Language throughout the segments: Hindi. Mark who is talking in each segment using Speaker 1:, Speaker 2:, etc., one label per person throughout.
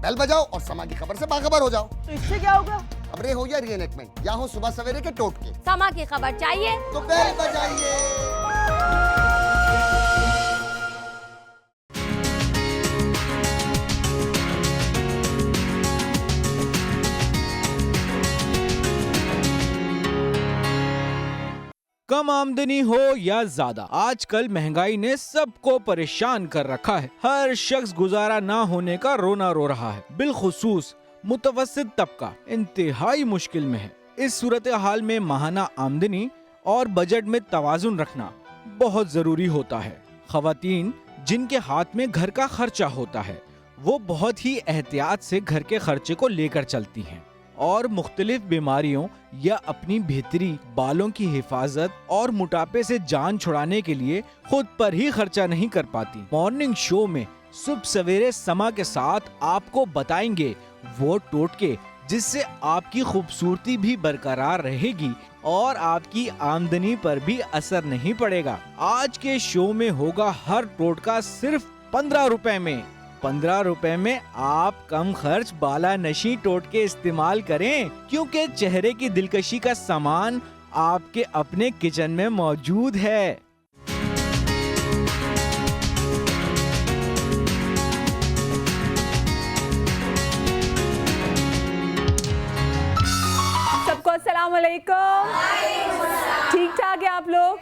Speaker 1: बेल बजाओ और समा की खबर से बाखबर हो जाओ।
Speaker 2: तो इससे क्या होगा?
Speaker 1: खबरें हो या रीएनेक्टमेंट या हो सुबह सवेरे के टोटके,
Speaker 3: समा की खबर चाहिए
Speaker 1: तो बेल बजाइए।
Speaker 4: कम आमदनी हो या ज्यादा, आजकल महंगाई ने सबको परेशान कर रखा है। हर शख्स गुजारा ना होने का रोना रो रहा है। बिलखुसूस मुतवस्सित तबका इंतहाई मुश्किल में है। इस सूरत हाल में माहाना आमदनी और बजट में तवाजुन रखना बहुत जरूरी होता है। खवातीन जिनके हाथ में घर का खर्चा होता है, वो बहुत ही एहतियात से घर के खर्चे को लेकर चलती हैं और मुख्तलिफ बीमारियों या अपनी बेहतरी, बालों की हिफाजत और मोटापे से जान छुड़ाने के लिए खुद पर ही खर्चा नहीं कर पाती। मॉर्निंग शो में सुबह सवेरे समा के साथ आपको बताएंगे वो टोटके जिससे आपकी खूबसूरती भी बरकरार रहेगी और आपकी आमदनी पर भी असर नहीं पड़ेगा। आज के शो में होगा हर टोटका सिर्फ 15 रुपए में। 15 रुपए में आप कम खर्च बाला नशी टोटके इस्तेमाल करें, क्योंकि चेहरे की दिलकशी का सामान आपके अपने किचन में मौजूद है।
Speaker 2: सबको अस्सलाम वालेकुम। ठीक ठाक है आप लोग?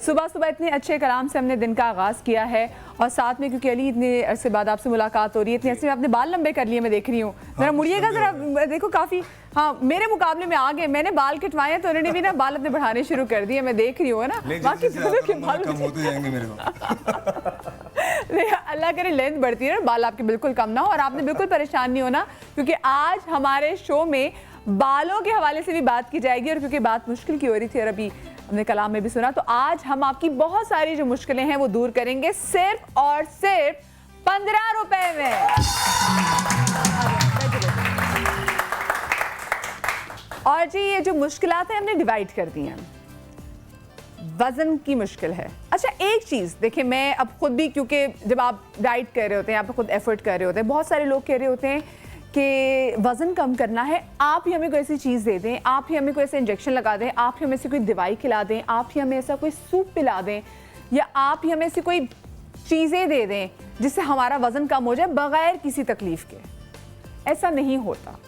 Speaker 2: सुबह सुबह इतने अच्छे कलाम से हमने दिन का आगाज़ किया है और साथ में क्योंकि अली इतने अरसे बाद आपसे मुलाकात हो रही है, इतने अरसे में आपने बाल लंबे कर लिए, मैं देख रही हूँ। जरा मुड़िएगा जरा, देखो काफ़ी, हाँ मेरे मुकाबले में आ गए। मैंने बाल कटवाए हैं तो उन्होंने भी ना बाल अपने बढ़ाने शुरू कर दिए, मैं देख रही हूँ ना। बाकी दोनों के बाल
Speaker 5: कम होते जाएंगे मेरे को।
Speaker 2: अल्लाह करे लेंथ बढ़ती है, बाल आपके बिल्कुल कम ना हो और आपने बिल्कुल परेशान नहीं होना, क्योंकि आज हमारे शो में बालों के हवाले से भी बात की जाएगी। और क्योंकि बात मुश्किल की हो रही थी और अभी हमने कलाम में भी सुना, तो आज हम आपकी बहुत सारी जो मुश्किलें हैं वो दूर करेंगे सिर्फ और सिर्फ 15 रुपए में। और जी ये जो मुश्किलात हैं हमने डिवाइड कर दी हैं। वजन की मुश्किल है। अच्छा एक चीज़ देखिए, मैं अब खुद भी, क्योंकि जब आप डाइट कर रहे होते हैं, आप खुद एफर्ट कर रहे होते हैं, बहुत सारे लोग कह रहे होते हैं कि वज़न कम करना है, आप ही हमें कोई ऐसी चीज़ दे दें, आप ही हमें कोई ऐसे इंजेक्शन लगा दें, आप ही हमें ऐसी कोई दवाई खिला दें, आप ही हमें ऐसा कोई सूप पिला दें, या आप ही हमें ऐसी कोई चीज़ें दे दें जिससे हमारा वज़न कम हो जाए बग़ैर किसी तकलीफ़ के। ऐसा नहीं होता।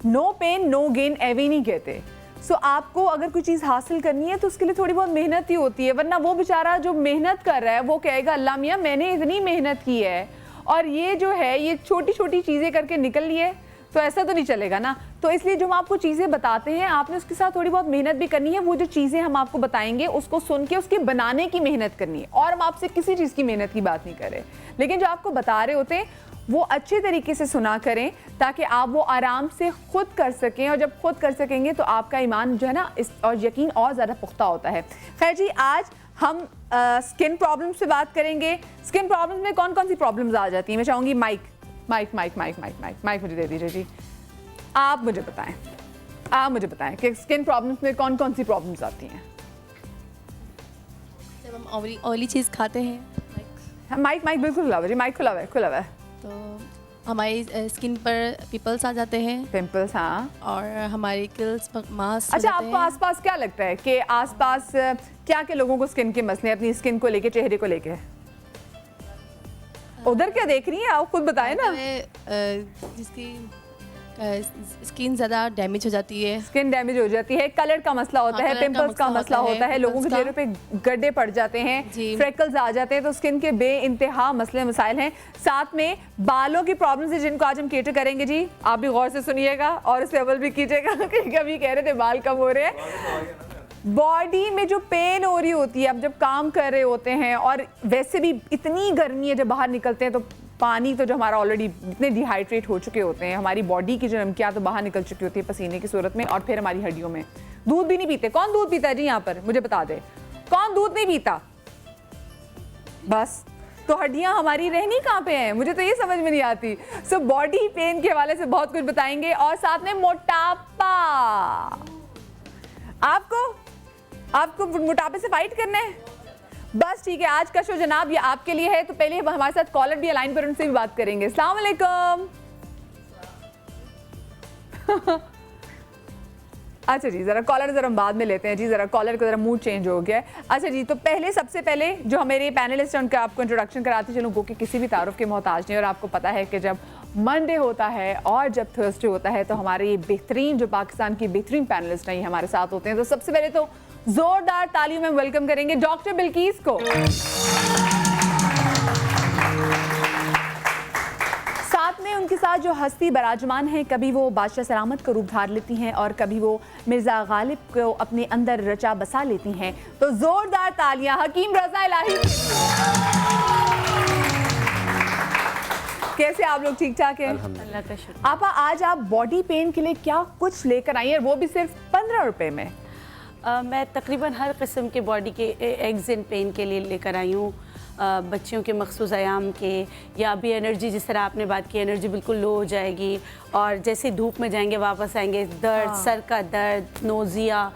Speaker 2: नो पेन नो गेन एवे नहीं कहते। सो आपको अगर कोई चीज़ हासिल करनी है तो उसके लिए थोड़ी बहुत मेहनत ही होती है, वरना वो बेचारा जो मेहनत कर रहा है वो कहेगा अल्लाह मियाँ मैंने इतनी मेहनत की है और ये जो है ये छोटी छोटी चीज़ें करके निकल लिए, तो ऐसा तो नहीं चलेगा ना। तो इसलिए जो हम आपको चीज़ें बताते हैं आपने उसके साथ थोड़ी बहुत मेहनत भी करनी है। वो जो चीज़ें हम आपको बताएंगे उसको सुन के उसके बनाने की मेहनत करनी है। और हम आपसे किसी चीज़ की मेहनत की बात नहीं कर रहे, लेकिन जो आपको बता रहे होते हैं वो अच्छे तरीके से सुना करें ताकि आप वो आराम से खुद कर सकें। और जब खुद कर सकेंगे तो आपका ईमान जो है ना और यकीन और ज़्यादा पुख्ता होता है। खैर जी, आज हम स्किन प्रॉब्लम्स पे बात करेंगे। स्किन प्रॉब्लम्स में कौन कौन सी प्रॉब्लम्स आ जाती हैं? मैं चाहूँगी mike mike mike mike mike mike mike मुझे दे दीजिए जी। आप मुझे बताएं कि स्किन प्रॉब्लम्स में कौन कौन सी प्रॉब्लम्स आती हैं?
Speaker 6: जब हम ऑयली चीज़ खाते हैं।
Speaker 2: माइक माइक बिल्कुल खुला हुआ जी, माइक खुला हुआ है।
Speaker 6: तो हमारी स्किन पर पिंपल्स आ जाते हैं।
Speaker 2: पिंपल्स, हाँ।
Speaker 6: और हमारी किल्स मास।
Speaker 2: अच्छा, आपको आसपास क्या लगता है कि आसपास क्या के लोगों को स्किन के मसले अपनी स्किन को लेके, चेहरे को लेके? उधर क्या देख रही हैं आप, खुद बताएं ना।
Speaker 6: जिसकी स्किन ज़्यादा डैमेज हो जाती है,
Speaker 2: स्किन डैमेज हो जाती है, कलर का मसला होता है, पिंपल्स का मसला होता है, लोगों के चेहरे पे गड्ढे पड़ जाते हैं, फ्रेकल्स आ जाते हैं, तो स्किन के बे इंतहा मसले मसाइल हैं। साथ में बालों की प्रॉब्लम्स है जिनको आज हम केटर करेंगे जी। आप भी गौर से सुनिएगा और इस पे अमल भी कीजिएगा कि कभी कह रहे थे बाल कम हो रहे हैं। बॉडी में जो पेन हो रही होती है, अब जब काम कर रहे होते हैं और वैसे भी इतनी गर्मी है, जब बाहर निकलते हैं तो पानी तो जो हमारा ऑलरेडी इतने डिहाइड्रेट हो चुके होते हैं, हमारी बॉडी की जो नमकियाँ तो बाहर निकल चुकी होती है पसीने की सूरत में, और फिर हमारी हड्डियों में। दूध भी नहीं पीते। कौन दूध पीता है जी यहाँ पर? मुझे बता दे, कौन दूध नहीं पीता? बस तो हड्डियाँ हमारी रहनी कहाँ पे हैं, मुझे तो ये समझ में नहीं आती। सो बॉडी पेन के हवाले से बहुत कुछ बताएंगे और साथ में मोटापा। आपको मोटापे से फाइट करना है, बस ठीक है। आज का शो जनाब ये आपके लिए है। तो पहले हमारे साथ कॉलर भी लाइन पर, उनसे भी बात करेंगे। अस्सलाम वालेकुम। अच्छा जी, जरा कॉलर जरा हम बाद में लेते हैं जी, जरा कॉलर का जरा मूड चेंज हो गया है। अच्छा जी, तो पहले सबसे पहले जो हमारे पैनलिस्ट हैं उनका आपको इंट्रोडक्शन कराते चलूँ, वो कि किसी भी तारुफ के मोहताज नहीं। और आपको पता है कि जब मंडे होता है और जब थर्सडे होता है तो हमारे ये बेहतरीन जो पाकिस्तान की बेहतरीन पैनलिस्ट हैं ये हमारे साथ होते हैं। तो सबसे पहले तो जोरदार तालियों में वेलकम करेंगे डॉक्टर बिल्कीस को। साथ में उनके साथ जो हस्ती बराजमान है, कभी वो बादशाह सलामत का रूप धार लेती हैं और कभी वो मिर्जा गालिब को अपने अंदर रचा बसा लेती हैं। तो जोरदार तालियां हकीम रजा इलाही। कैसे आप लोग? ठीक ठाक हैं?
Speaker 6: अल्लाह का शुक्र।
Speaker 2: आपा, आज आप बॉडी पेन के लिए क्या कुछ लेकर आई हैं, वो भी सिर्फ 15 रुपए में?
Speaker 3: मैं तकरीबन हर किस्म के बॉडी के एग्स एंड पेन के लिए लेकर आई हूँ। बच्चियों के मखसूस आयाम के, या अभी एनर्जी, जिस तरह आपने बात की, एनर्जी बिल्कुल लो हो जाएगी और जैसे धूप में जाएंगे वापस आएंगे, दर्द, सर का दर्द, नोजिया,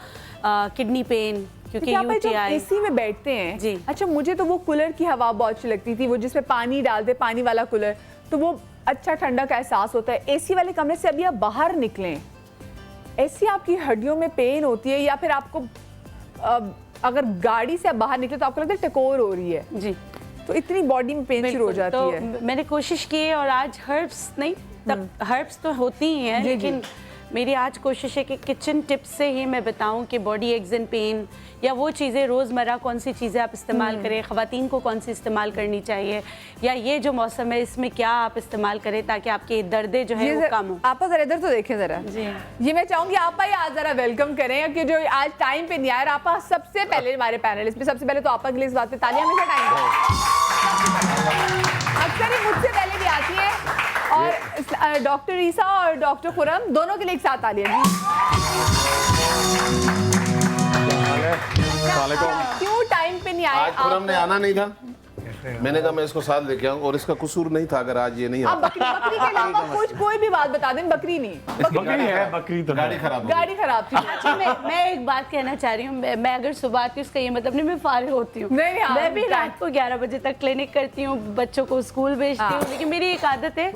Speaker 3: किडनी पेन, क्योंकि यूटीआई।
Speaker 2: एसी में बैठते हैं
Speaker 3: जी।
Speaker 2: अच्छा, मुझे तो वो कूलर की हवा बहुत अच्छी लगती थी, वो जिसमें पानी डालते, पानी वाला कूलर, तो वो अच्छा ठंडा का एहसास होता है। एसी वाले कमरे से अभी आप बाहर निकलें, ऐसी आपकी हड्डियों में पेन होती है, या फिर आपको अगर गाड़ी से आप बाहर निकले तो आपको लगता है टकोर हो रही है
Speaker 3: जी,
Speaker 2: तो इतनी बॉडी में पेन शुरू हो जाती
Speaker 3: तो
Speaker 2: है।
Speaker 3: मैंने कोशिश की है, और आज हर्ब्स नहीं, तब हर्ब्स तो होती ही हैं, लेकिन मेरी आज कोशिश है कि किचन टिप्स से ही मैं बताऊं कि बॉडी एक्स एंड पेन या वो चीज़ें रोज़मर्रा कौन सी चीज़ें आप इस्तेमाल करें, ख़वातीन को कौन सी इस्तेमाल करनी चाहिए, या ये जो मौसम है इसमें क्या आप इस्तेमाल करें ताकि आपके दर्दे जो है वो कम हो।
Speaker 2: आप जरा इधर तो देखें जरा
Speaker 3: जी,
Speaker 2: ये मैं चाहूंगी आप ही आज जरा वेलकम करें कि जो आज टाइम पे नहीं आया। आपा सबसे पहले हमारे पैनलिस्ट में, सबसे पहले तो आपा के लिए इस बात पे तालियां हमेशा टाइम अक्सर ही मुझसे पहले भी आती है, और डॉक्टर ईसा और डॉक्टर खुरम दोनों के लिए एक साथ तालियां। क्यों टाइम पे नहीं आए?
Speaker 5: आज खुरम ने आना नहीं था, मैंने कहा मैं इसको साथ लेके आऊं, और इसका कसूर नहीं था अगर आज ये नहीं
Speaker 2: आप
Speaker 5: आता।
Speaker 2: बकरी के अलावा कुछ कोई भी बात बता दें। बकरी नहीं,
Speaker 7: बकरी है, बकरी तो
Speaker 5: गाड़ी खराब हो गई।
Speaker 2: गाड़ी खराब थी।
Speaker 3: अच्छा, मैं एक बात कहना चाह रही हूँ, मैं अगर सुबह आती हूँ उसका ये मतलब नहीं मैं फारिग होती हूँ।
Speaker 2: नहीं, हाँ,
Speaker 3: मैं भी रात को 11 बजे तक क्लिनिक करती हूँ, बच्चों को स्कूल भेजती हूँ, लेकिन मेरी एक आदत है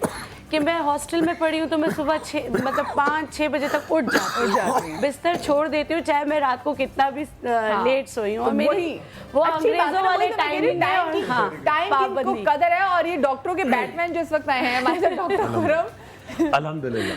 Speaker 3: कि मैं हॉस्टल में पढ़ी हूँ तो मैं सुबह 5-6 बजे तक उठ जाती हूँ, बिस्तर छोड़ देती हूँ, चाहे मैं रात को कितना भी लेट सोई हूँ। और मेरी वो अंग्रेजों वाले टाइमिंग है, और हाँ,
Speaker 2: टाइम की इनको कदर है। और ये डॉक्टरों के बैटमैन जो इस वक्त आए हैं हमारे साथ, डॉक्टर खुरम,
Speaker 5: अल्हम्दुलिल्लाह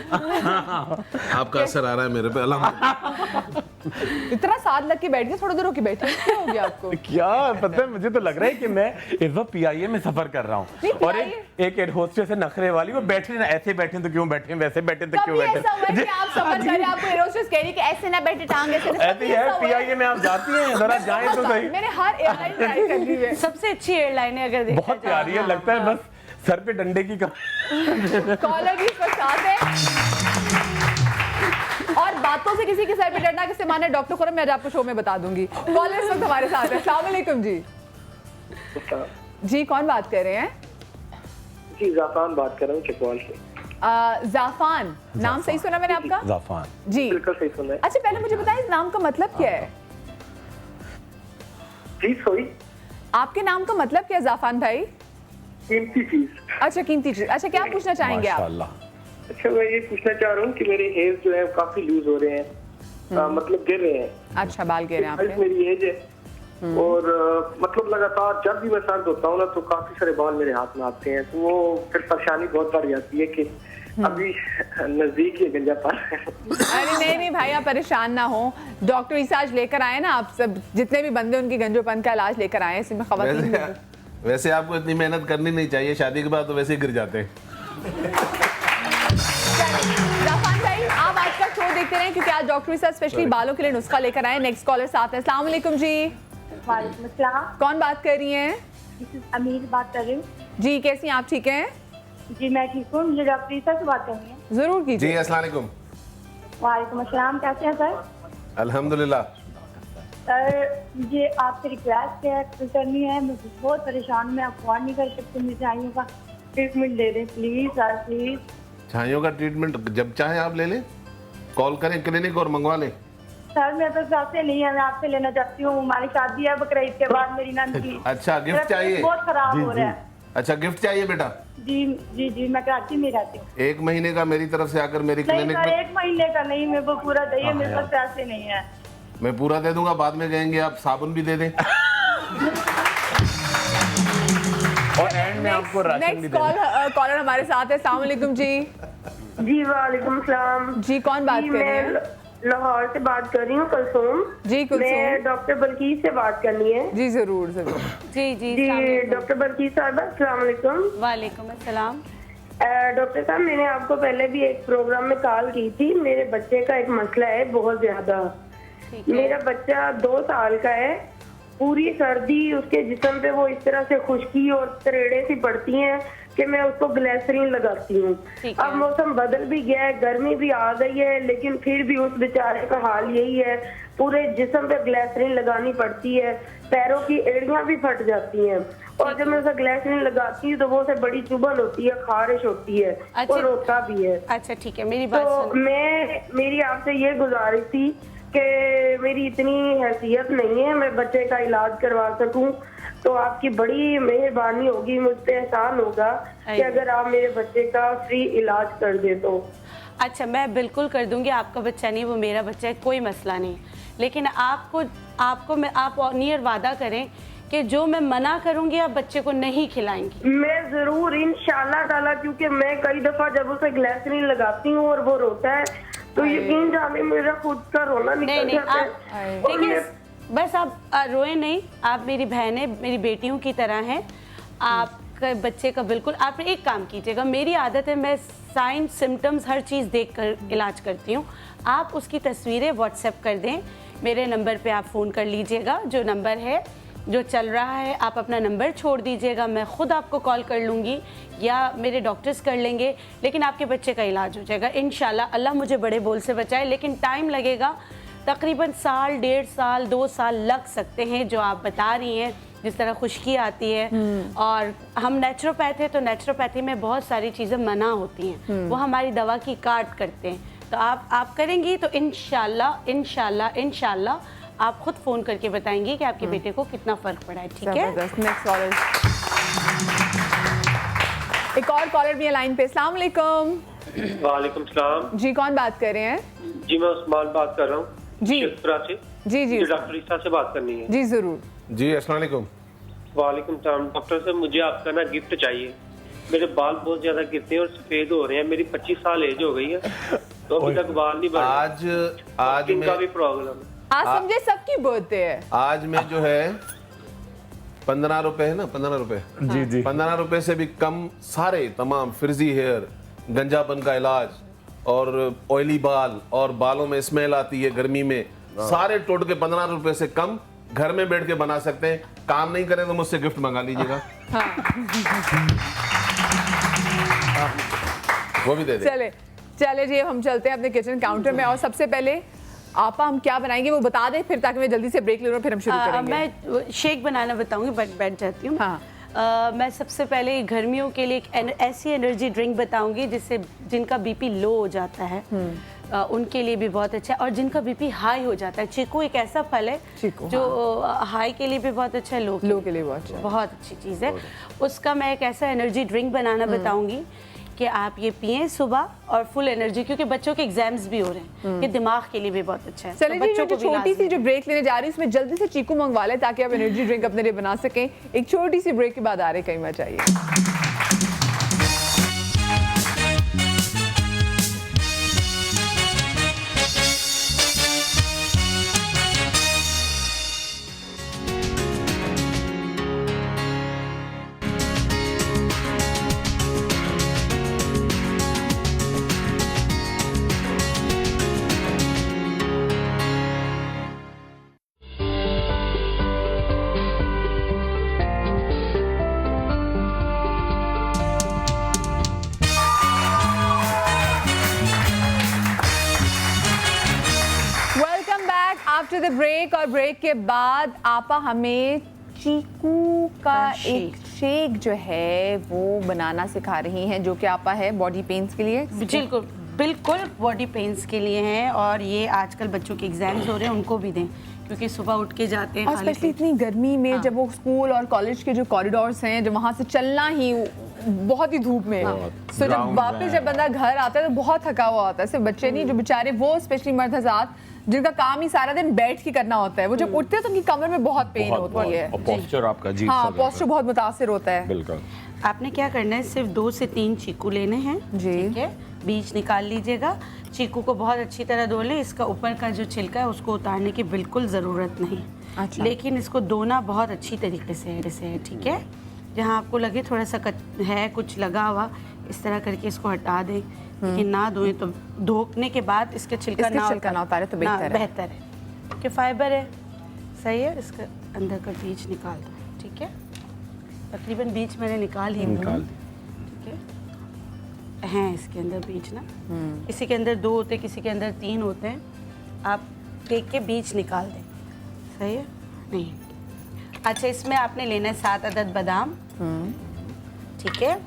Speaker 5: आपका असर आ रहा है मेरे पे, अल्हम्दुलिल्लाह।
Speaker 2: इतना साथ लग के बैठ गए, थोड़ा देर होके बैठे, क्या हो गया आपको?
Speaker 7: क्या पता है, मुझे तो लग रहा है कि मैं इस वक्त पीआईए में सफर कर रहा हूँ, और एक एयर होस्टेस है नखरे वाली, वो बैठे ना, ऐसे बैठे तो क्यों बैठे, वैसे बैठे तो क्यों बैठे।
Speaker 2: ऐसा हुआ है कि आप सफर कर रहे हैं, आपको एयर होस्टेस कह रही है कि ऐसे ना बैठे, टांग ऐसे ना।
Speaker 7: ऐसी है पीआईए में, आप जाती हैं, जरा जाएं तो सही।
Speaker 2: मैंने हर एयरलाइन ट्राई कर ली है,
Speaker 3: सबसे अच्छी एयरलाइन है अगर देखा
Speaker 7: बहुत
Speaker 3: जाए।
Speaker 7: प्यारी है, लगता है बस सर पे डंडे की
Speaker 2: कॉलर भी इसका साथ है, और बातों से किसी के सर पे डरना किससे माना है डॉक्टर खुरम, मैं आज आपको शो में बता दूंगी। कॉलर इस वक्त हमारे साथ है। अस्सलाम वालेकुम जी। जी, कौन बात कर रहे हैं?
Speaker 8: जी, जाफान बात कर रहा हूँ चकवाल से।
Speaker 2: जाफान, नाम सही सुना मैंने आपका?
Speaker 7: जाफान
Speaker 2: जी,
Speaker 8: बिल्कुल सही सुना है।
Speaker 2: अच्छा पहले मुझे बताएं इस नाम का मतलब क्या है?
Speaker 8: जी सॉरी,
Speaker 2: आपके नाम का मतलब क्या है जाफान भाई?
Speaker 8: कीमती चीज।
Speaker 2: अच्छा, कीमती चीज। अच्छा, क्या पूछना चाहेंगे आप?
Speaker 7: माशाल्लाह।
Speaker 8: अच्छा, मैं ये पूछना चाह रहा हूँ कि मेरे हेयर जो है काफी लूज हो रहे हैं, मतलब गिर रहे हैं।
Speaker 2: अच्छा, बाल गिर रहे हैं आपके?
Speaker 8: मेरी एज है, और मतलब लगातार जब भी मैं सर्द होता हूँ ना तो काफी सारे बाल मेरे हाथ में आते हैं, तो वो फिर परेशानी बहुत बढ़ जाती है कि अभी नजदीक ही गंजा पार।
Speaker 2: अरे नहीं भाई, आप परेशान ना हो, डॉक्टर ईसा आज लेकर आए ना, आप सब जितने भी बंदे उनकी गंजोपन का इलाज लेकर आए, इसमें खवातीन।
Speaker 5: वैसे आपको इतनी मेहनत करनी नहीं चाहिए, शादी के बाद तो वैसे ही गिर जाते हैं।
Speaker 2: जाफान भाई, आप आज का शो देखते रहे क्योंकि आज डॉक्टर ईसा स्पेशली बालों के लिए नुस्खा लेकर आए। नेक्स्ट कॉलर साथ है। अस्सलाम वालेकुम जी।
Speaker 9: वालेकुम अस्सलाम।
Speaker 2: कौन बात कर रही हैं?
Speaker 9: अमीर बात कर रही हूँ।
Speaker 2: जी, कैसी हैं आप? ठीक हैं?
Speaker 9: जी मैं ठीक हूँ। मुझे डॉक्टर ईसा से बात करनी है।
Speaker 2: जरूर
Speaker 5: जी,
Speaker 2: कीजिए।
Speaker 5: अस्सलाम वालेकुम।
Speaker 9: वालेकुम अस्सलाम, कैसे हैं सर?
Speaker 5: अल्हम्दुलिल्लाह।
Speaker 9: सर मुझे आपसे रिक्वेस्ट है, करनी है, मैं बहुत परेशान हूँ, मैं अफोर्ड नहीं कर सकती, मुझे झाइयों का ट्रीटमेंट दे दें प्लीज सर, प्लीज।
Speaker 5: छाइयों का ट्रीटमेंट जब चाहे आप ले लें, कॉल करें क्लिनिक और मंगवा लें।
Speaker 9: सर मेरे पास आपसे नहीं है, मैं आपसे लेना चाहती हूँ, हमारी शादी है बकरीद के बाद मेरी नंद की।
Speaker 5: अच्छा, गिफ्ट
Speaker 9: मेरा पेट
Speaker 5: चाहिए?
Speaker 9: बहुत खराब हो रहा है।
Speaker 5: अच्छा, गिफ्ट चाहिए बेटा?
Speaker 9: जी जी जी, मैं कराची में रहती हूँ।
Speaker 5: 1 महीने का मेरी तरफ से आकर मेरी
Speaker 9: नहीं
Speaker 5: क्लिनिक
Speaker 9: सर,
Speaker 5: में
Speaker 9: 1 महीने का नहीं, मेरे को पूरा चाहिए, मेरे पास पैसे नहीं है।
Speaker 5: मैं पूरा दे दूंगा, बाद में कहेंगे आप साबुन भी दे दें।
Speaker 7: और एंड में आपको राशन भी
Speaker 2: नेक्स्ट
Speaker 7: देना।
Speaker 2: कॉलर हमारे साथ है। अस्सलाम वालेकुम जी।
Speaker 9: जी वालेकुम सलाम
Speaker 2: जी, कौन बात कर रहे हैं?
Speaker 9: लाहौर से बात कर रही हूँ, कुलसूम।
Speaker 2: जी कुलसूम।
Speaker 9: मैं डॉक्टर बल्कीस से बात करनी है।
Speaker 2: जी जरूर जरूर।
Speaker 3: जी जी
Speaker 9: जी डॉक्टर बल्कीस साहबा, अस्सलाम वालेकुम।
Speaker 3: वालेकुम अस्सलाम।
Speaker 9: डॉक्टर साहब, मैंने आपको पहले भी एक प्रोग्राम में कॉल की थी। मेरे बच्चे का एक मसला है बहुत ज्यादा। मेरा बच्चा 2 साल का है। पूरी सर्दी उसके जिस्म पे वो इस तरह से खुश्की और तरेड़े सी पड़ती हैं कि मैं उसको ग्लिसरीन लगाती हूँ। अब मौसम बदल भी गया है, गर्मी भी आ गई है, लेकिन फिर भी उस बेचारे का हाल यही है। पूरे जिस्म पे ग्लिसरीन लगानी पड़ती है, पैरों की एड़ियां भी फट जाती हैं। और जब मैं उसे ग्लिसरीन लगाती हूँ तो वो उसे बड़ी चुभन होती है, खारिश होती है और रोता भी है।
Speaker 3: अच्छा ठीक है, मेरी बात
Speaker 9: तो मेरी आपसे ये गुजारिश थी कि मेरी इतनी हैसियत नहीं है मैं बच्चे का इलाज करवा सकूं, तो आपकी बड़ी मेहरबानी होगी, मुझ पे एहसान होगा कि अगर आप मेरे बच्चे का फ्री इलाज कर दे तो।
Speaker 3: अच्छा, मैं बिल्कुल कर दूंगी। आपका बच्चा नहीं, वो मेरा बच्चा है, कोई मसला नहीं। लेकिन आप नियर वादा करें कि जो मैं मना करूंगी आप बच्चे को नहीं खिलाएंगी।
Speaker 9: मैं जरूर इंशाल्लाह ताला, क्योंकि मैं कई दफा जब उसे ग्लिसरीन लगाती हूँ और वो रोता है तो यकीन जाने मेरा खुद का रोना निकल जाता है।
Speaker 3: देखिए, बस आप रोए नहीं, आप मेरी बहन है, मेरी बेटियों की तरह हैं। आपके बच्चे का बिल्कुल, आप एक काम कीजिएगा, मेरी आदत है मैं साइन सिम्टम्स हर चीज़ देखकर इलाज करती हूँ। आप उसकी तस्वीरें व्हाट्सएप कर दें, मेरे नंबर पे आप फ़ोन कर लीजिएगा, जो नंबर है जो चल रहा है, आप अपना नंबर छोड़ दीजिएगा, मैं खुद आपको कॉल कर लूँगी या मेरे डॉक्टर्स कर लेंगे, लेकिन आपके बच्चे का इलाज हो जाएगा इंशाल्लाह। अल्लाह मुझे बड़े बोल से बचाए, लेकिन टाइम लगेगा, तकरीबन साल, 1.5 साल, 2 साल लग सकते हैं। जो आप बता रही हैं, जिस तरह खुश्की आती है, और हम नेचुरोपैथ है तो नेचुरोपैथी में बहुत सारी चीज़ें मना होती हैं, वो हमारी दवा की काट करते हैं। तो आप करेंगी तो इंशाल्लाह इंशाल्लाह इंशाल्लाह आप खुद फ़ोन करके बताएंगी कि आपके बेटे को कितना फ़र्क पड़ा है। ठीक है?
Speaker 2: नेक्स्ट कॉलर, एक और कॉलर भी है लाइन पे। अस्सलाम वालेकुम।
Speaker 10: वालेकुम सलाम।
Speaker 2: जी, कौन बात कर रहे हैं?
Speaker 10: जी, मैं उस्मान बात कर रहा हूँ
Speaker 2: जी
Speaker 10: से।
Speaker 2: जी जी
Speaker 10: डॉक्टर ईसा से बात करनी है।
Speaker 2: जी जरूर।
Speaker 5: जी अस्सलाम वालेकुम।
Speaker 10: वालेकुम सलाम। डॉक्टर साहब, मुझे आपका ना गिफ्ट चाहिए। मेरे बाल बहुत ज्यादा गिरते हैं और सफेद हो रहे हैं। मेरी 25 साल एज हो गई है तो अभी तक बाल नहीं बढ़े।
Speaker 5: आज
Speaker 10: इनका भी प्रॉब्लम है।
Speaker 2: आज समझे सबकी बर्थडे है।
Speaker 5: आज में जो है 15 रुपए है ना, 15 रुपए।
Speaker 7: जी जी,
Speaker 5: 15 रुपए से भी कम सारे तमाम फ्रिजी हेयर, गंजापन का इलाज और ऑयली बाल और बालों में स्मेल आती है गर्मी में, सारे टोट के 15 रुपए से कम घर में बैठ के बना सकते हैं। काम नहीं करें तो मुझसे गिफ्ट मंगा लीजिएगा। वो भी दे दे।
Speaker 2: चले जी, हम चलते हैं अपने किचन काउंटर में। और सबसे पहले आपा हम क्या बनाएंगे वो बता दें, फिर ताकि मैं जल्दी से ब्रेक ले लूँ, फिर हम शुरू करेंगे।
Speaker 3: मैं शेक बनाना बताऊंगी, बैठ जाती हूँ।
Speaker 2: हाँ।
Speaker 3: मैं सबसे पहले गर्मियों के लिए एक ऐसी एनर्जी ड्रिंक बताऊंगी जिससे जिनका बीपी लो हो जाता है उनके लिए भी बहुत अच्छा है, और जिनका बीपी हाई हो जाता है। चीकू एक ऐसा फल है जो हाई के लिए भी बहुत अच्छा है, लो के लिए बहुत अच्छी चीज़ है। उसका मैं एक ऐसा एनर्जी ड्रिंक बनाना बताऊंगी कि आप ये पिएं सुबह, और फुल एनर्जी, क्योंकि बच्चों के एग्जाम्स भी हो रहे हैं, ये दिमाग के लिए भी बहुत अच्छा है।
Speaker 2: चलिए जी, जो छोटी सी जो ब्रेक लेने जा रही है इसमें जल्दी से चीकू मंगवा लें ताकि आप एनर्जी ड्रिंक अपने लिए बना सकें। एक छोटी सी ब्रेक के बाद आ रहे, कहीं मत जाइए। आफ्टर द ब्रेक, और ब्रेक के बाद आपा हमें चीकू का एक शेक जो है वो बनाना सिखा रही हैं, जो कि आपा है बॉडी पेन्स के लिए।
Speaker 3: बिल्कुल बॉडी पेन्स के लिए हैं, और ये आजकल बच्चों के एग्जाम्स हो रहे हैं, उनको भी दें क्योंकि सुबह उठ के जाते हैं
Speaker 2: और
Speaker 3: खाली
Speaker 2: स्पेशली
Speaker 3: पेट।
Speaker 2: इतनी गर्मी में
Speaker 3: हाँ।
Speaker 2: जब वो स्कूल और कॉलेज के जो कॉरिडोर्स हैं, जब वहाँ से चलना ही बहुत ही धूप में, सो जब
Speaker 7: Grounds
Speaker 2: वापस
Speaker 7: हैं।
Speaker 2: जब बंदा घर आता है तो बहुत थका हुआ होता है। सिर्फ बच्चे नहीं, जो बेचारे वो स्पेशली मर्द हज़रात जिनका काम ही सारा दिन बैठ के करना होता है, वो जब उठते हैं तो उनकी कमर में बहुत पेन होती है।
Speaker 7: और पोस्चर आपका अजीब सा
Speaker 2: हाँ,
Speaker 7: रहता है।
Speaker 2: पोस्चर बहुत मुतासिर होता है।
Speaker 7: बिल्कुल।
Speaker 3: आपने क्या करना है, सिर्फ 2 से 3 चीकू लेने हैं।
Speaker 2: जी।
Speaker 3: ठीक है, बीज निकाल लीजिएगा। चीकू को बहुत अच्छी तरह धो लें। इसका ऊपर का जो छिलका है उसको उतारने की बिल्कुल ज़रूरत नहीं।
Speaker 2: अच्छा।
Speaker 3: लेकिन इसको धोना बहुत अच्छी तरीके से है। ठीक है, जहाँ आपको लगे थोड़ा सा है कुछ लगा हुआ, इस तरह करके इसको हटा दें। लेकिन ना धोएं तो धोने के बाद इसके छिलका
Speaker 2: ना उतारे तो बेहतर
Speaker 3: है, क्योंकि फाइबर है। सही है, इसका अंदर का बीज निकाल दो। ठीक है, तकरीबन बीज मैंने निकाल ही
Speaker 7: निकाल दी।
Speaker 3: ठीक है, हैं इसके अंदर बीज ना, किसी के अंदर 2 होते हैं, किसी के अंदर 3 होते हैं। आप देख के बीज निकाल दें। सही है, नहीं अच्छा, इसमें आपने लेना है 7 अदद बादाम। ठीक है,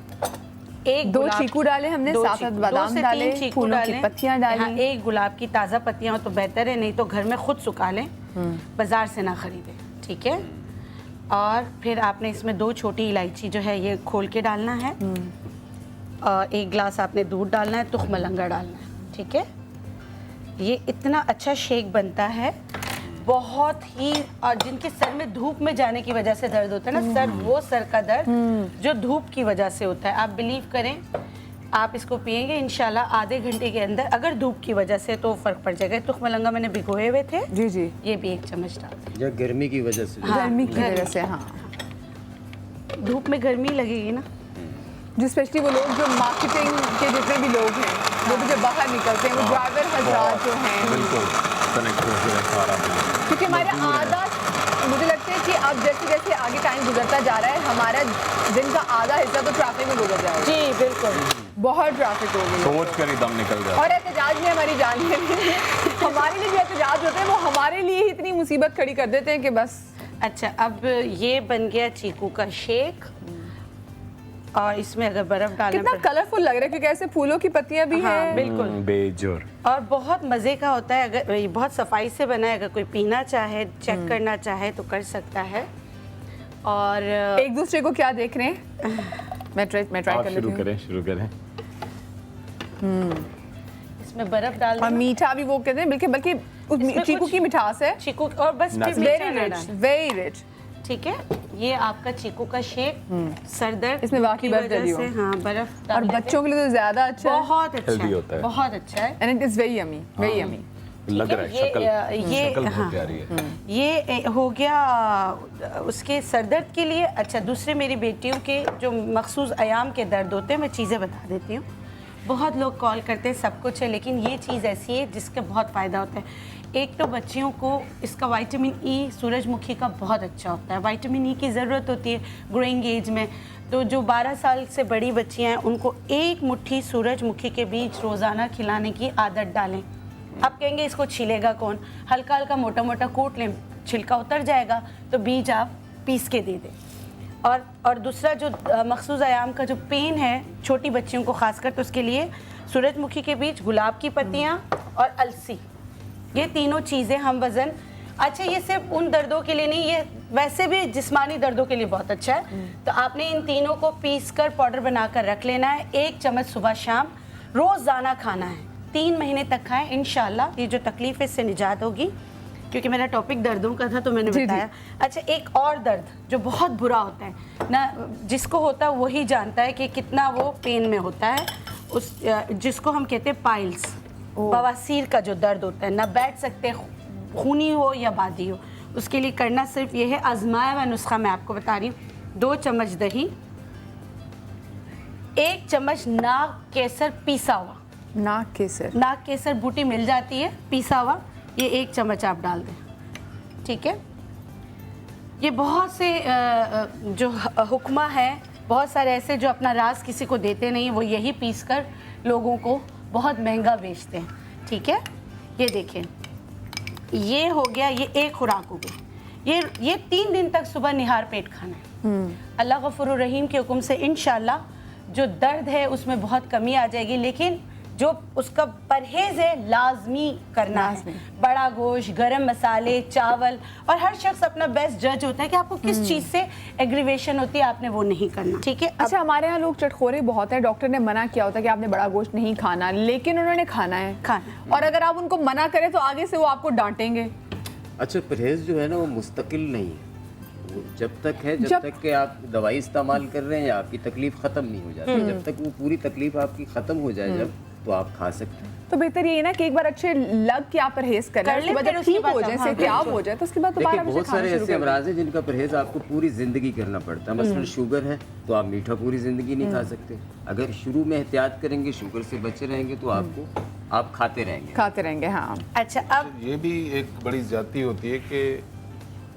Speaker 2: 2 चीकू डाले हमने, 7 अदद बादाम डाले, फूलों की पत्तियां डाली।
Speaker 3: हाँ, 1 गुलाब की ताज़ा पत्तियां हो तो बेहतर है, नहीं तो घर में खुद सुखा लें, बाजार से ना खरीदें। ठीक है, और फिर आपने इसमें 2 छोटी इलायची जो है ये खोल के डालना है। 1 गिलास आपने दूध डालना है, तुख मलंगा डालना है। ठीक है, ये इतना अच्छा शेक बनता है बहुत ही। और जिनके सर में धूप में जाने की वजह से दर्द होता है ना, सर का दर्द जो धूप की वजह से होता है, आप बिलीव करें, आप इसको पिएंगे इंशाल्लाह आधे घंटे के अंदर, अगर धूप की वजह से तो फर्क पड़ जाएगा। तुख मलंगा मैंने भिगोए हुए थे।
Speaker 2: जी जी,
Speaker 3: ये भी 1 चम्मच डाल दें।
Speaker 11: या गर्मी की वजह से?
Speaker 3: हाँ,
Speaker 2: गर्मी की वजह से। हाँ,
Speaker 3: धूप में गर्मी लगेगी ना।
Speaker 2: जो स्पेशली वो लोग जो मार्केटिंग के जितने भी लोग हैं, वो भी जब बाहर निकलते हैं, वो ड्राइवर हज़रात जो हैं,
Speaker 7: बिल्कुल कनेक्ट हो गया सारा।
Speaker 2: क्योंकि हमारे आधा, मुझे लगता है कि अब जैसे जैसे आगे टाइम गुजरता जा रहा है, हमारा दिन का आधा हिस्सा तो ट्रैफिक में गुजर जाएगा।
Speaker 3: जी बिल्कुल,
Speaker 2: बहुत ट्रैफिक हो गई है।
Speaker 7: सोच कर ही दम निकल जाता है।
Speaker 2: और एहतजाज में हमारी जान है। हमारे लिए जो एहतजाज होते हैं वो हमारे लिए ही इतनी मुसीबत खड़ी कर देते हैं कि बस।
Speaker 3: अच्छा, अब ये बन गया चीकू का शेक। और इसमें अगर बर्फ डालना
Speaker 2: कितना कलरफुल लग रहा है, क्योंकि ऐसे फूलों की पत्तियां भी हैं।
Speaker 3: बिल्कुल
Speaker 7: बेजोर, और
Speaker 3: बहुत मज़े का होता है। अगर ये बहुत सफाई से बना है, अगर कोई पीना चाहे, चेक करना चाहे तो कर सकता है। और
Speaker 2: एक दूसरे को क्या देख रहे हैं, मैं ट्राई कर लेती हूँ।
Speaker 7: शुरू करें।
Speaker 3: इसमें बर्फ डाल
Speaker 2: और मीठा भी वो कहते हैं, बल्कि चीकू की मिठास है।
Speaker 3: चीकू और बस
Speaker 2: वेरी रिच।
Speaker 3: ठीक है, ये आपका चीकू का शेक सरदर्द
Speaker 2: इसमें वाकई बर्फ डली हो।
Speaker 3: हाँ, बर्फ
Speaker 2: और बच्चों के लिए तो ज्यादा अच्छा है,
Speaker 3: बहुत अच्छा
Speaker 7: होता है,
Speaker 3: बहुत अच्छा है।
Speaker 2: And it is very yummy, very yummy.
Speaker 7: लग रहा है शक्ल बहुत प्यारी है।
Speaker 3: ये हो गया उसके सरदर्द के लिए। अच्छा, दूसरे मेरी बेटियों के जो मखसूस अयाम के दर्द होते हैं, मैं चीज़ें बता देती हूँ। बहुत लोग कॉल करते हैं, सब कुछ है, लेकिन ये चीज़ ऐसी है जिसका बहुत फ़ायदा होता है। एक तो बच्चियों को इसका विटामिन ई सूरजमुखी का बहुत अच्छा होता है। विटामिन ई की ज़रूरत होती है ग्रोइंग एज में। तो जो 12 साल से बड़ी बच्चियाँ हैं, उनको 1 मुट्ठी सूरजमुखी के बीज रोज़ाना खिलाने की आदत डालें। आप कहेंगे इसको छीलेगा कौन, हल्का हल्का मोटा मोटा कूट लें, छिलका उतर जाएगा, तो बीज आप पीस के दे दें। और दूसरा जो मखसूस आयाम का जो पेन है छोटी बच्चियों को खासकर, तो उसके लिए सूरजमुखी के बीज, गुलाब की पत्तियाँ और अलसी, ये तीनों चीज़ें हम वज़न। अच्छा, ये सिर्फ उन दर्दों के लिए नहीं, ये वैसे भी जिस्मानी दर्दों के लिए बहुत अच्छा है। तो आपने इन तीनों को पीस कर पाउडर बनाकर रख लेना है। 1 चम्मच सुबह शाम रोज़ाना खाना है। 3 महीने तक खाएं, इंशाल्लाह ये जो तकलीफ है इससे निजात होगी। क्योंकि मेरा टॉपिक दर्दों का था तो मैंने बताया। अच्छा, एक और दर्द जो बहुत बुरा होता है ना, जिसको होता है वही जानता है कि कितना वो पेन में होता है। उस जिसको हम कहते हैं पाइल्स, बवासीर का जो दर्द होता है, ना बैठ सकते, खूनी हो या बादी हो, उसके लिए करना सिर्फ ये है, आजमाया हुआ नुस्खा मैं आपको बता रही हूँ। 2 चम्मच दही, 1 चम्मच नाग केसर पीसा हुआ, नाग केसर बूटी मिल जाती है पीसा हुआ, ये 1 चम्मच आप डाल दें। ठीक है, ये बहुत से जो हुक्मा है, बहुत सारे ऐसे जो अपना राज किसी को देते नहीं, वो यही पीस कर लोगों को बहुत महंगा बेचते हैं। ठीक है, ये देखें, ये हो गया, ये 1 खुराक हो गई। ये 3 दिन तक सुबह निहार पेट खाना है। अल्लाह गफूर रहीम के हुक्म से इंशाल्लाह जो दर्द है उसमें बहुत कमी आ जाएगी। लेकिन जो उसका परहेज है लाजमी करना है। बड़ा गोश्त, गरम मसाले, चावल, और हर शख्स अपना बेस्ट जज होता है कि आपको किस चीज़ से एग्रीवेशन होती है, आपने वो नहीं करना, ठीक है।
Speaker 2: अच्छा, हमारे यहाँ लोग चटखोरे बहुत है, डॉक्टर ने मना किया होता है कि आपने बड़ा गोश्त नहीं खाना, लेकिन उन्होंने खाना है, और अगर आप उनको मना करें तो आगे से वो आपको डांटेंगे।
Speaker 11: अच्छा, परहेज जो है ना वो मुस्तकिल नहीं है, वो जब तक है जब तक कि आप दवाई इस्तेमाल कर रहे हैं या आपकी तकलीफ ख़त्म नहीं हो जाती, जब तक वो पूरी तकलीफ आपकी ख़त्म हो जाए जब, तो आप खा सकते हैं।
Speaker 2: तो बेहतर ये है ना कि एक बार अच्छे लग के आप परहेज कर लें, उसके बाद जब ठीक हो जाए, सेहतियाब हो जाए, तो उसके बाद दोबारा
Speaker 11: बहुत सारे ऐसे अमराज हैं जिनका परहेज आपको पूरी जिंदगी करना पड़ता है। मसलन शुगर है तो आप मीठा पूरी जिंदगी नहीं खा सकते। अगर शुरू में एहतियात करेंगे, शुगर से बचे रहेंगे, तो आप खाते रहेंगे।
Speaker 2: हाँ।
Speaker 3: अच्छा, अब
Speaker 5: ये भी एक बड़ी ज्यादती होती है कि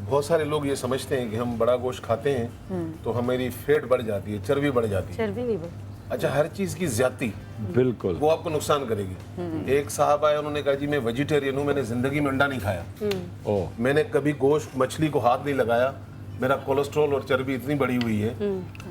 Speaker 5: बहुत सारे लोग ये समझते हैं कि हम बड़ा गोश्त खाते हैं तो हमारी फैट बढ़ जाती है, चर्बी बढ़ जाती है।
Speaker 3: चर्बी नहीं बढ़।
Speaker 5: अच्छा, हर चीज की ज्यादती
Speaker 7: बिल्कुल
Speaker 5: वो आपको नुकसान करेगी। एक साहब आए, उन्होंने कहा जी मैं वेजिटेरियन हूँ, मैंने जिंदगी में अंडा नहीं खाया, मैंने कभी गोश्त मछली को हाथ नहीं लगाया, मेरा कोलेस्ट्रॉल और चर्बी इतनी बढ़ी हुई है।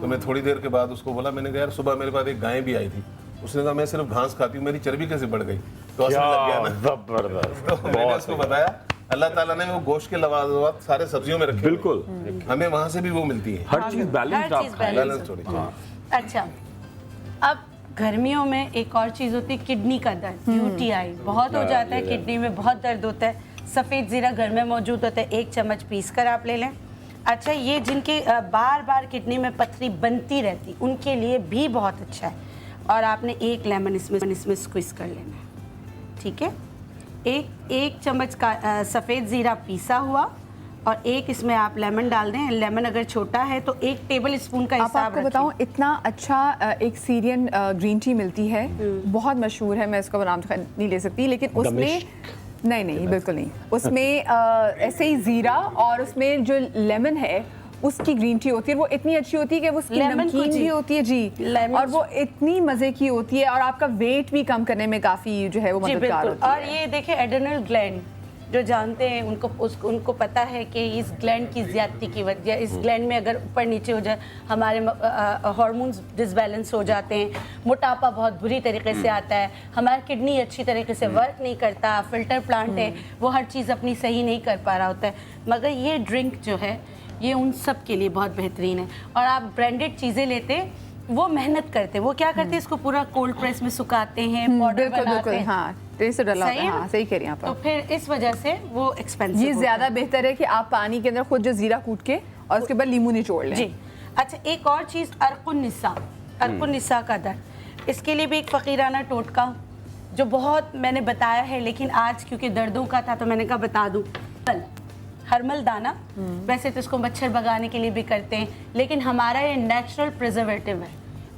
Speaker 5: तो मैं थोड़ी देर के बाद उसको बोला, मैंने कहा यार सुबह मेरे पास एक गाय भी आई थी, उसने कहा मैं सिर्फ घास खाती हूँ, मेरी चर्बी कैसे बढ़ गई? तो असर लग गया ना।
Speaker 7: जबरदस्त।
Speaker 5: तो मैंने उसको बताया अल्लाह ताला ने वो गोश्त के लवाजवात सारे सब्जियों में रखे,
Speaker 7: बिल्कुल
Speaker 5: हमें वहाँ से भी वो मिलती है।
Speaker 7: हर चीज बैलेंस
Speaker 3: अच्छा, अब गर्मियों में एक और चीज़ होती है किडनी का दर्द, यूटीआई बहुत हो जाता है, किडनी में बहुत दर्द होता है। सफ़ेद ज़ीरा घर में मौजूद होता है, 1 चम्मच पीस कर आप ले लें। अच्छा, ये जिनके बार बार किडनी में पथरी बनती रहती, उनके लिए भी बहुत अच्छा है। और आपने 1 लेमन इसमें स्क्विज कर लेना है, ठीक है। एक चम्मच का सफ़ेद ज़ीरा पीसा हुआ, और 1 इसमें आप लेमन डाल दें। लेमन अगर छोटा है तो 1 टेबल स्पून का हिसाब
Speaker 2: आपको बताऊं, इतना अच्छा एक सीरियन ग्रीन टी मिलती है, बहुत मशहूर है, मैं इसका नाम नहीं ले सकती, लेकिन उसमें नहीं बिल्कुल नहीं, उसमें ऐसे ही ज़ीरा और उसमें जो लेमन है उसकी ग्रीन टी होती है, वो इतनी अच्छी होती है कि वो उसकी नमकीन भी होती है जी, और वो इतनी मज़े की होती है, और आपका वेट भी कम करने में काफ़ी जो है वो मददगार होती है।
Speaker 3: और ये देखिए एड्रेनल ग्लैंड जो जानते हैं उनको पता है कि इस ग्लैंड की ज़्यादती की वजह, इस ग्लैंड में अगर ऊपर नीचे हो जाए हमारे हार्मोन्स डिसबैलेंस हो जाते हैं, मोटापा बहुत बुरी तरीके से आता है, हमारी किडनी अच्छी तरीके से वर्क नहीं करता, फिल्टर प्लांट है वो हर चीज़ अपनी सही नहीं कर पा रहा होता है। मगर ये ड्रिंक जो है ये उन सब के लिए बहुत बेहतरीन है। और आप ब्रांडेड चीज़ें लेते, वो मेहनत करते, वो क्या करते हैं, इसको पूरा कोल्ड प्रेस में सुखाते हैं, पाउडर बनाते हैं,
Speaker 2: हाँ, टेस्ट डाला होता है, हाँ, सही कह रही हैं आप।
Speaker 3: तो फिर इस वजह से वो एक्सपेंसिव,
Speaker 2: ये ज़्यादा बेहतर है कि आप पानी के अंदर खुद जो ज़ीरा कूट के और उसके बाद नींबू निचोड़ लें।
Speaker 3: जी। अच्छा, एक और चीज़, अर्कुन्निसा का दर्द, इसके लिए भी एक फ़कीराना टोटका जो बहुत मैंने बताया है, लेकिन आज क्योंकि दर्दों का था तो मैंने कहा बता दूँ। हरमल दाना, वैसे तो इसको मच्छर भगाने के लिए भी करते हैं, लेकिन हमारा ये नेचुरल प्रिजर्वेटिव है,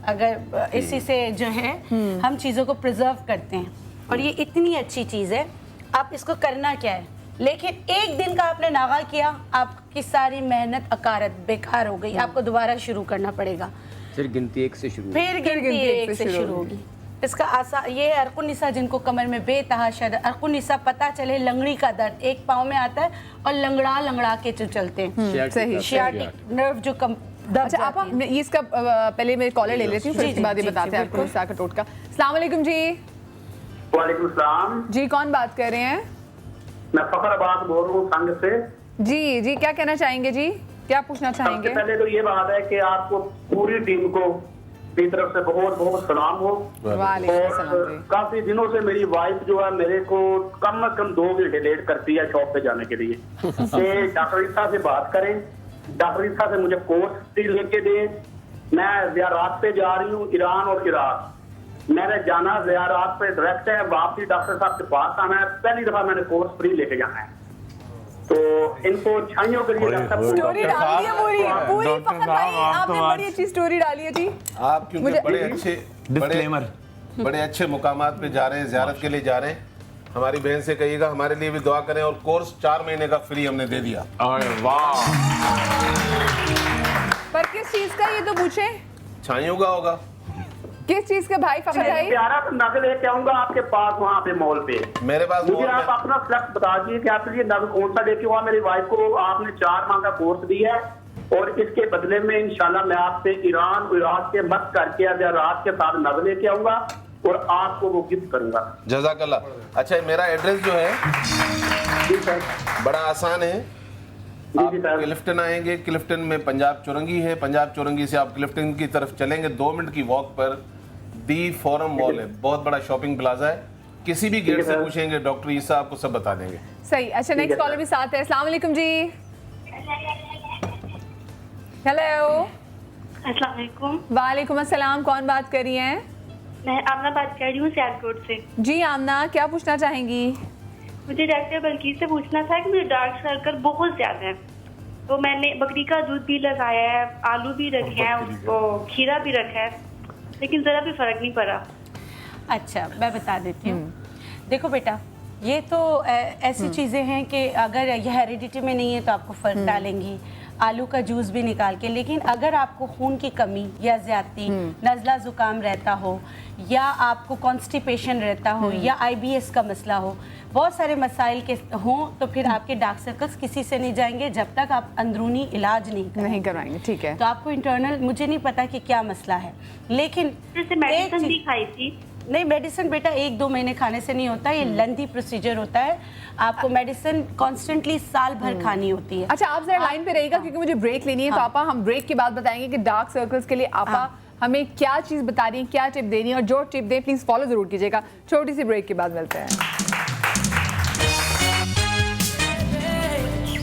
Speaker 3: अगर इसी से जो है हम चीज़ों को प्रिजर्व करते हैं, और ये इतनी अच्छी चीज़ है। आप इसको करना क्या है, लेकिन एक दिन का आपने नागा किया, आपकी सारी मेहनत अकारत बेकार हो गई, आपको दोबारा शुरू करना पड़ेगा,
Speaker 11: फिर गिनती 1 से शुरू,
Speaker 3: फिर गिनती 1 से शुरू होगी। इसका आसा ये है अर्कुन्निसा, जिनको कमर में बेतहाशा दर्द, अर्कुन्निसा पता चले लंगड़ी का दर्द, एक पाँव में आता है और लंगड़ा के जो चलते हैं,
Speaker 2: सही,
Speaker 3: शियाटिक नर्व जो कम।
Speaker 2: अच्छा, आप इसका पहले मैं कॉलर ले लेती हूँ, फिर उसके बाद ये बताते हैं अर्कुन्निसा का टोटका। अस्सलाम वालेकुम जी।
Speaker 8: वालेकुम सलाम
Speaker 2: जी, कौन बात कर रहे हैं?
Speaker 8: मैं फखराबाद बोल रहा हूँ संघ से।
Speaker 2: जी, क्या कहना चाहेंगे जी, क्या पूछना चाहेंगे?
Speaker 8: सबसे पहले तो ये बात है कि आपको पूरी टीम को की तरफ से बहुत बहुत सलाम हो। और काफी दिनों से मेरी वाइफ जो है मेरे को कम से कम 2 घंटे लेट करती है शॉप पे जाने के लिए कि डॉक्टर ईसा से बात करें, डॉक्टर ईसा से मुझे कोर्स लेके दे। मैं ज़ियारत पे जा रही हूँ, ईरान और इराक, मैंने जाना ज़ियारत पे डायरेक्ट है, वापसी डॉक्टर साहब के पास आना है, पहली दफा मैंने कोर्स फ्री लेके जाना है। तो इनको छाइयों के लिए
Speaker 2: स्टोरी डाली है पूरी फखर भाई, आपने बड़ी अच्छी स्टोरी डाली है जी।
Speaker 5: आप क्योंकि बड़े अच्छे मुकामात पे जा रहे हैं, ज़ियारत के लिए जा रहे हैं, हमारी बहन से कहिएगा हमारे लिए भी दुआ करें, और कोर्स 4 महीने का फ्री हमने दे दिया।
Speaker 7: वाह,
Speaker 2: पर किस चीज का, ये तो पूछे,
Speaker 5: छाइयों का होगा,
Speaker 2: किस चीज का भाई फखर भाई?
Speaker 8: प्यारा नग लेके आऊंगा आपके पास, वहाँ पे मॉल पे
Speaker 5: मेरे पास।
Speaker 8: मुझे आप अपना फ्लैक्स बता दीजिए कि आपके लिए नग कौन सा लेके हुआ। मेरी वाइफ को आपने 4 माह का कोर्स दिया है, और इसके बदले में इंशाल्लाह मैं आपसे ईरान इराक के मत करके रात के साथ नग लेके आऊंगा, और आपको वो गिफ्ट करूंगा।
Speaker 5: जज़ाकल्लाह। अच्छा, मेरा एड्रेस जो है
Speaker 8: जी सर।
Speaker 5: बड़ा आसान है। आप क्लिफ्टन आएंगे, क्लिफ्टन में पंजाब चौरंगी है, पंजाब चौरंगी से आप क्लिफ्टन की तरफ चलेंगे, 2 मिनट की वॉक पर दी फोरम मॉल है, बहुत बड़ा शॉपिंग प्लाजा है। किसी भी गेट से पूछेंगे डॉक्टर ईसा आपको सब बता देंगे।
Speaker 2: सही। अच्छा, नेक्स्ट कॉलर भी साथ है। अस्सलाम वालेकुम जी। हेलो।
Speaker 12: अस्सलाम वालेकुम।
Speaker 2: वालेकुम अस्सलाम। कौन बात कर रही हैं?
Speaker 12: मैं आमना बात कर रही हूँ सियालकोट से।
Speaker 2: जी आमना, क्या पूछना चाहेंगी?
Speaker 12: मुझे डॉक्टर बल्कि से पूछना था कि मुझे डार्क सर्कल बहुत ज्यादा है, तो मैंने बकरी का दूध भी लगाया है, आलू भी रखे हैं, उसको खीरा भी रखा है, लेकिन जरा भी फर्क नहीं पड़ा।
Speaker 3: अच्छा, मैं बता देती हूँ। देखो बेटा, ये तो ऐसी चीज़ें हैं कि अगर यह हेरिडिटी में नहीं है तो आपको फ़र्क डालेंगी, आलू का जूस भी निकाल के। लेकिन अगर आपको खून की कमी या ज़्यादती, नज़ला ज़ुकाम रहता हो, या आपको कॉन्स्टिपेशन रहता हो, या IBS का मसला हो, बहुत सारे मसाइल के हों, तो फिर आपके डार्क सर्कल्स किसी से नहीं जाएंगे जब तक आप अंदरूनी इलाज नहीं
Speaker 2: करवाएंगे। ठीक है।
Speaker 3: तो आपको इंटरनल, मुझे नहीं पता कि क्या मसला है, लेकिन
Speaker 12: मेडिसिन भी खाई थी।
Speaker 3: नहीं, मेडिसिन बेटा 1-2 महीने खाने से नहीं होता, ये लेंथी प्रोसीजर होता है। आपको मेडिसिन कॉन्स्टेंटली साल भर खानी होती है।
Speaker 2: अच्छा, आप जरा लाइन पे रहिएगा क्योंकि मुझे ब्रेक लेनी है। तो आपा, हम ब्रेक के बाद बताएंगे कि डार्क सर्कल्स के लिए आपा हमें क्या चीज बता रही है, क्या टिप दे रही है, और जो टिप दे प्लीज फॉलो जरूर कीजिएगा। छोटी सी ब्रेक के बाद मिलते हैं।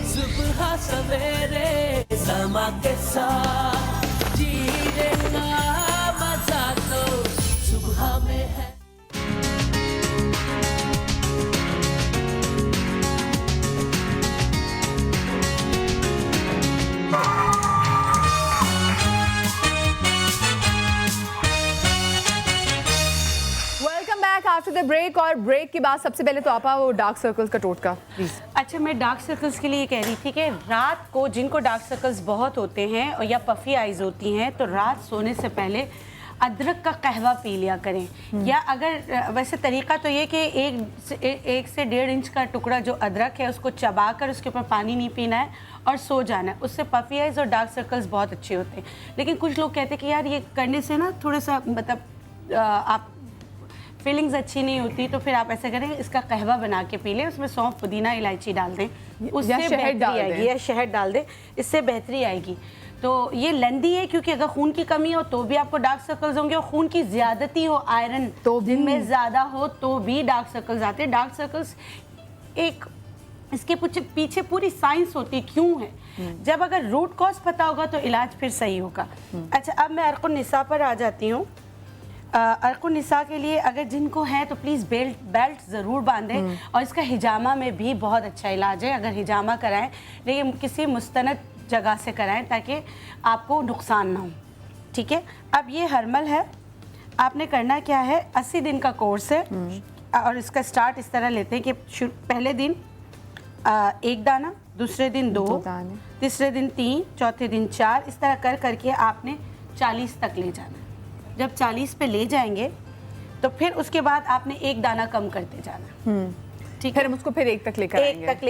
Speaker 13: सुबह सवेरे समा के साथ जीने का मजा तो सुबह में है।
Speaker 2: आफ्टर द ब्रेक, और ब्रेक के बाद सबसे पहले तो आपा वो डार्क सर्कल्स का टोटका प्लीज।
Speaker 3: अच्छा, मैं डार्क सर्कल्स के लिए कह रही थी कि रात को जिनको डार्क सर्कल्स बहुत होते हैं और या पफी आइज होती हैं, तो रात सोने से पहले अदरक का कहवा पी लिया करें। या अगर वैसे तरीका तो ये कि 1 से 1.5 इंच का टुकड़ा जो अदरक है उसको चबा कर उसके ऊपर पानी नहीं पीना है और सो जाना है। उससे पफी आइज और डार्क सर्कल्स बहुत अच्छे होते हैं। लेकिन कुछ लोग कहते हैं कि यार ये करने से ना थोड़ा सा मतलब आप फीलिंग्स अच्छी नहीं होती, तो फिर आप ऐसा करें, इसका कहवा बना के पी लें, उसमें सौंफ, पुदीना, इलायची डाल दें, उससे बेहतरी आएगी, या शहद डाल दें, इससे बेहतरी आएगी। तो ये लेंदी है क्योंकि अगर खून की कमी हो तो भी आपको डार्क सर्कल्स होंगे, और खून की ज्यादती हो, आयरन तो दिन में ज्यादा हो तो भी डार्क सर्कल्स आते हैं। डार्क सर्कल्स एक इसके पीछे पूरी साइंस होती है क्यों है। जब अगर रूट कॉज पता होगा तो इलाज फिर सही होगा। अच्छा, अब मैं अर्क़ुन निसा पर आ जाती हूँ। अर्क़ुन निसा के लिए अगर जिनको है तो प्लीज़ बेल्ट ज़रूर बांधें, और इसका हिजामा में भी बहुत अच्छा इलाज है। अगर हिजामा कराएं, लेकिन किसी मुस्तनद जगह से कराएं ताकि आपको नुकसान ना हो। ठीक है। अब ये हर्मल है, आपने करना क्या है, 80 दिन का कोर्स है, और इसका स्टार्ट इस तरह लेते हैं कि पहले दिन 1 दाना, दूसरे दिन 2, तीसरे दिन 3, चौथे दिन 4, इस तरह कर करके आपने 40 तक ले जाना। जब 40 पे ले जाएंगे तो फिर उसके बाद आपने 1 दाना कम करते जाना। ठीक है,
Speaker 2: फिर हम उसको फिर 1 तक लेकर आएंगे।
Speaker 3: 1 तक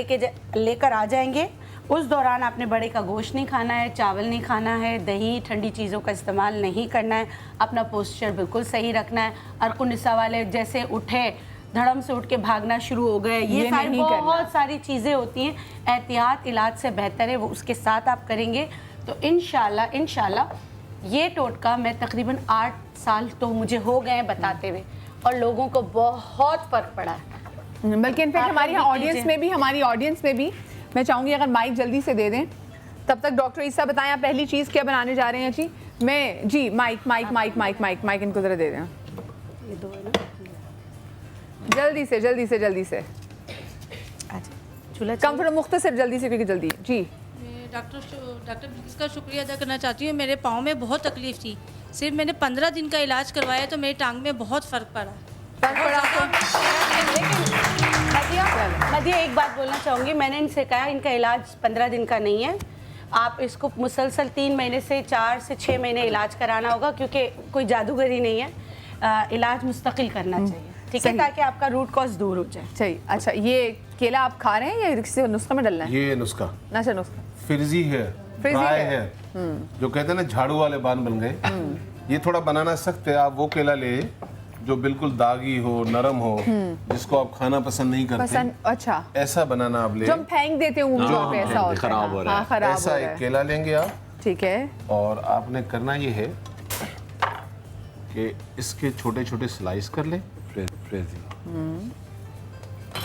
Speaker 3: लेकर आ जाएंगे। उस दौरान आपने बड़े का गोश्त नहीं खाना है, चावल नहीं खाना है, दही, ठंडी चीज़ों का इस्तेमाल नहीं करना है, अपना पोस्चर बिल्कुल सही रखना है। अर्क़ुन निसा वाले जैसे उठे, धड़म से उठ के भागना शुरू हो गए, ये सारी बहुत सारी चीज़ें होती हैं। एहतियात इलाज से बेहतर है, वो उसके साथ आप करेंगे तो इंशाल्लाह ये टोटका मैं तकरीबन 8 साल तो मुझे हो गए बताते हुए, और लोगों को बहुत फ़र्क पड़ा है।
Speaker 2: बल्कि इनफैक्ट हमारी ऑडियंस में भी मैं चाहूँगी अगर माइक जल्दी से दे दें, तब तक डॉक्टर ईसा बताएं आप पहली चीज़ क्या बनाने जा रहे हैं। जी माइक इनको ज़रा दे दें।
Speaker 3: ये 2 है ना,
Speaker 2: जल्दी से
Speaker 3: चूल्हा
Speaker 2: कम थोड़ा मुख्तसर, जल्दी से, क्योंकि जल्दी है। जी,
Speaker 14: डॉक्टर इसका शुक्रिया अदा करना चाहती हूँ। मेरे पाँव में बहुत तकलीफ थी, सिर्फ मैंने 15 दिन का इलाज करवाया तो मेरी टांग में बहुत फ़र्क पड़ा।
Speaker 3: मदिया, एक बात बोलना चाहूँगी, मैंने इनसे कहा इनका इलाज 15 दिन का नहीं है, आप इसको मुसलसल 3 महीने से 4 से 6 महीने इलाज कराना होगा, क्योंकि कोई जादूगरी नहीं है, इलाज मुस्तकिल करना चाहिए। ठीक है, ताकि आपका रूट कॉज दूर हो जाए।
Speaker 2: सही। अच्छा, ये केला आप खा रहे हैं या किसी नुस्खा में डलना है?
Speaker 5: ये नुस्खा फ्रिजी है, ड्राई है, जो कहते हैं ना झाड़ू वाले बाल बन गए। ये थोड़ा बनाना सख्त है। आप वो केला ले जो बिल्कुल दागी हो, नरम हो, जिसको आप खाना पसंद नहीं करते,
Speaker 2: अच्छा,
Speaker 5: ऐसा बनाना आप ले।
Speaker 2: जो हम फेंक देते हैं ऊँगलियों पे, ऐसा होता है,
Speaker 7: खराब हो रहा है।
Speaker 5: ऐसा एक केला लेंगे आप,
Speaker 2: ठीक है,
Speaker 5: और आपने करना ये है कि इसके छोटे छोटे स्लाइस कर लें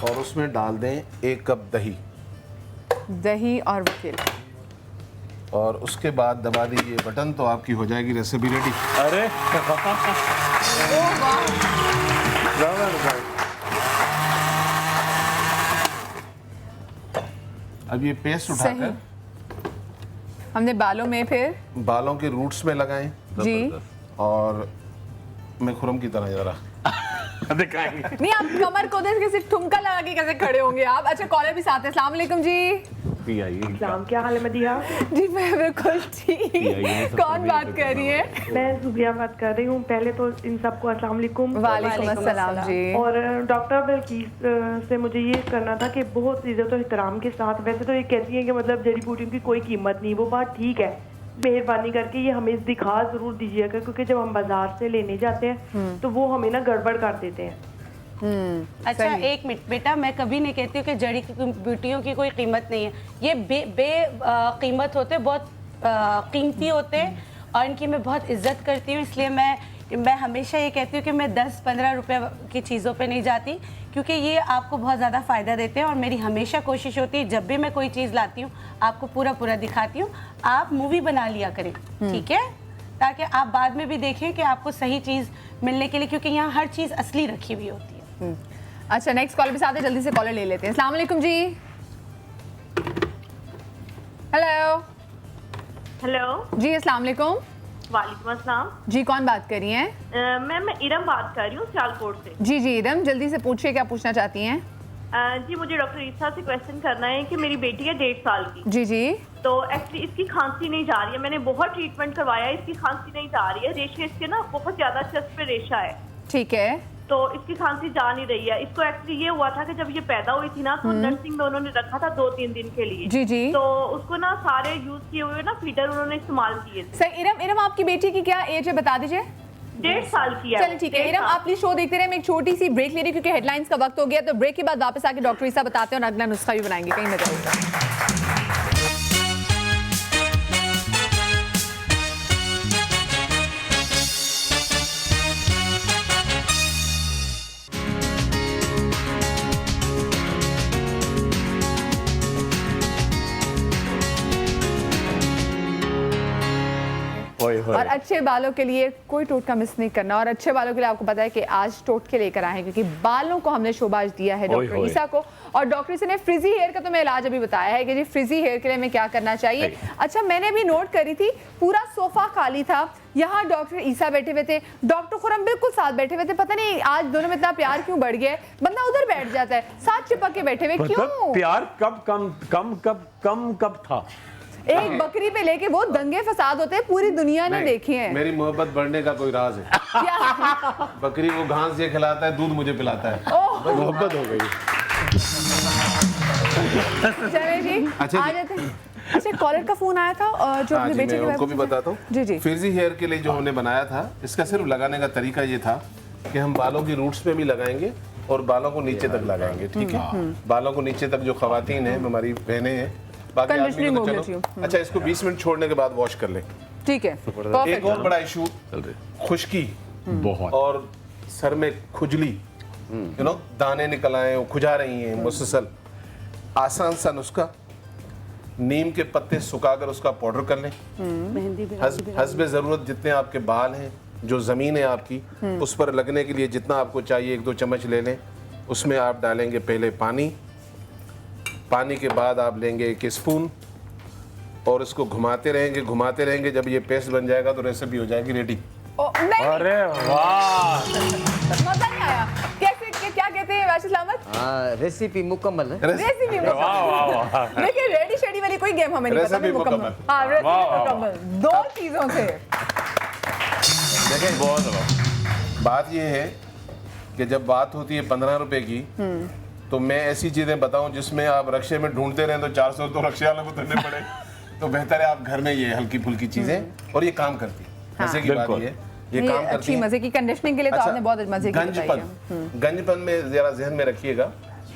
Speaker 5: और उसमें डाल दें 1 कप दही
Speaker 2: और केला,
Speaker 5: और उसके बाद दबा दीजिए बटन, तो आपकी हो जाएगी रेसिपी रेडी।
Speaker 7: अरे
Speaker 5: अब ये पेस्ट उठाकर
Speaker 2: हमने बालों में, फिर
Speaker 5: बालों के रूट्स में लगाएं
Speaker 2: जी,
Speaker 5: और मैं खुरम की तरह जरा
Speaker 7: दिखाएंगे।
Speaker 2: नहीं, आप कमर को कैसे ठुमका लगा के कैसे खड़े होंगे आप। अच्छा, कॉलर भी साथ है। अस्सलाम वालेकुम जी।
Speaker 9: सलाम, क्या हाल है मदिया?
Speaker 2: जी मैं बिल्कुल ठीक। कौन बात कर रही है?
Speaker 9: मैं जुबिया बात कर रही हूँ। पहले तो इन सबको अस्सलाम वालेकुम।
Speaker 2: वालेकुम अस्सलाम जी।
Speaker 9: और डॉक्टर बल्कीस से मुझे ये करना था कि बहुत इज्जत और एहतराम के साथ, वैसे तो ये कहती हैं कि मतलब जड़ी बूटियों की कोई कीमत नहीं, वो बात ठीक है, मेहरबानी करके ये हमें दिखा जरूर दीजिएगा, क्योंकि जब हम बाजार से लेने जाते हैं तो वो हमें ना गड़बड़ कर देते हैं।
Speaker 3: अच्छा, एक मिनट बेटा, मैं कभी नहीं कहती हूँ कि जड़ी बूटियों की कोई कीमत नहीं है। ये कीमत होते, बहुत कीमती होते हैं, और इनकी मैं बहुत इज्जत करती हूँ। इसलिए मैं हमेशा ये कहती हूँ कि मैं 10-15 रुपए की चीज़ों पे नहीं जाती, क्योंकि ये आपको बहुत ज़्यादा फ़ायदा देते हैं। और मेरी हमेशा कोशिश होती है, जब भी मैं कोई चीज़ लाती हूँ आपको पूरा दिखाती हूँ। आप मूवी बना लिया करें, ठीक है, ताकि आप बाद में भी देखें कि आपको सही चीज़ मिलने के लिए, क्योंकि यहाँ हर चीज़ असली रखी हुई होती है।
Speaker 2: अच्छा, नेक्स्ट कॉलर भी साथ है, जल्दी से कॉलर ले लेते हैं। अस्सलाम वालेकुम जी। हेलो जी, अस्सलाम वालेकुम।
Speaker 15: वालेकुम अस्सलाम
Speaker 2: जी, कौन बात कर रही हैं?
Speaker 15: मैं इरम बात कर रही हूँ सियालकोट से।
Speaker 2: जी इरम, जल्दी से पूछिए, क्या पूछना चाहती हैं?
Speaker 15: जी, मुझे डॉक्टर ईसा से क्वेश्चन करना है कि मेरी बेटी है 1.5 साल की।
Speaker 2: जी
Speaker 15: तो एक्चुअली इसकी खांसी नहीं जा रही है, मैंने बहुत ट्रीटमेंट करवाया है, इसकी खांसी नहीं जा रही है। रेशे इसके ना बहुत ज्यादा चेस्ट पे रेशा है,
Speaker 2: ठीक है,
Speaker 15: तो इसकी खांसी जा नहीं रही है। इसको एक्चुअली ये हुआ था कि जब ये पैदा हुई थी ना, तो नर्सिंग में उन्होंने रखा था 2-3 दिन के लिए।
Speaker 2: जी
Speaker 15: तो उसको ना सारे यूज किए हुए ना फीडर उन्होंने इस्तेमाल किए थे।
Speaker 2: सर, इरम आपकी बेटी की क्या एज है, बता दीजिए।
Speaker 15: 1.5 साल की है।
Speaker 2: चलिए ठीक है इरम, आप प्लीज शो देखते रहे। मैं एक छोटी सी ब्रेक ले रही हूँ, क्योंकि हेडलाइंस का वक्त हो गया। तो ब्रेक के बाद वापस आके डॉक्टर ईसा बताते हैं और अगला नुस्खा भी बनाएंगे। कहीं मत जाइएगा। और अच्छे बालों के लिए कोई टोटका मिस नहीं करना। और अच्छे बालों के लिए आपको पता है कि आज टोटके लेकर आए हैं, क्योंकि बालों को हमने शोबाज दिया है डॉक्टर ईसा को। और डॉक्टर ईसा ने फ्रिजी हेयर का तो मैं इलाज अभी बताया है कि जी फ्रिजी हेयर के लिए हमें क्या करना चाहिए। अच्छा, मैंने भी नोट करी थी, पूरा सोफा खाली था, यहाँ डॉक्टर ईसा बैठे हुए थे, डॉक्टर खुरम बिल्कुल साथ बैठे हुए थे। पता नहीं आज दोनों में इतना प्यार क्यों बढ़ गया है, बंदा उधर बैठ जाता है, साथ चिपक के बैठे हुए क्यों?
Speaker 7: प्यार कब था?
Speaker 2: एक बकरी पे लेके वो दंगे फसाद होते हैं, पूरी दुनिया ने देखे हैं।
Speaker 5: मेरी मोहब्बत बढ़ने का कोई राज है
Speaker 2: क्या?
Speaker 5: बकरी को घास ये खिलाता है, दूध मुझे पिलाता है, मोहब्बत हो गई।
Speaker 2: चले जी,
Speaker 5: अच्छा
Speaker 2: आ जाते हैं। अच्छा, कॉलर का फोन आया था जो अपने बेटे के
Speaker 5: उनको भी बताता हूँ।
Speaker 2: जी
Speaker 5: फ्रिजी हेयर के लिए जो हमने बनाया था, इसका सिर्फ लगाने का तरीका ये था कि हम बालों की रूट्स पे भी लगाएंगे और बालों को नीचे तक लगाएंगे, ठीक है। बालों को नीचे तक जो खवातीन है, हमारी बहनें हैं, बाकी आदमी तो चलो। अच्छा, इसको 20 मिनट छोड़ने के बाद वॉश कर लें, ठीक है। एक और बड़ा इशू, खुश्की बहुत, और सर में खुजली, दाने निकल आए, वो खुजा रही हैं मुसलसल। आसान सा नुस्खा, नीम के पत्ते सुखाकर उसका पाउडर कर लें। हस्बे ज़रूरत जितने आपके बाल हैं, जो ज़मीन है आपकी, उस पर लगने के लिए जितना आपको चाहिए 1-2 चम्मच ले लें। उसमें आप डालेंगे पहले पानी के बाद आप लेंगे 1 स्पून और इसको घुमाते रहेंगे। जब ये पेस्ट बन जाएगा तो रेसिपी हो जाएगी रेडी।
Speaker 7: अरे वाह,
Speaker 2: मजा नहीं आया। कैसे, क्या कहते हैं वैसे सलामत?
Speaker 11: रेसिपी मुकम्मल है।
Speaker 2: रेसिपी मुकम्मल। देखिए, रेडी शेडी वाली कोई गेम हमें नहीं पता। मुकम्मल, हाँ, रेसिपी मुकम्मल, 2 चीजों से।
Speaker 5: देखें, बहुत बात ये है कि जब बात होती है 15 रुपए की, तो मैं ऐसी चीजें बताऊं जिसमें आप रक्शे में ढूंढते रहें तो 400 तो रक्शे वालों को देने पड़े। तो बेहतर है आप घर में ये हल्की फुल्की चीजें, और ये काम करती है। जैसे कि बात ये ये काम करती
Speaker 2: अच्छी
Speaker 5: हैं।
Speaker 2: मजे की कंडीशनिंग के लिए तो
Speaker 5: अच्छा,
Speaker 2: आपने बहुत मजे की बताई है।
Speaker 5: गंजपन में जरा जहन में रखिएगा,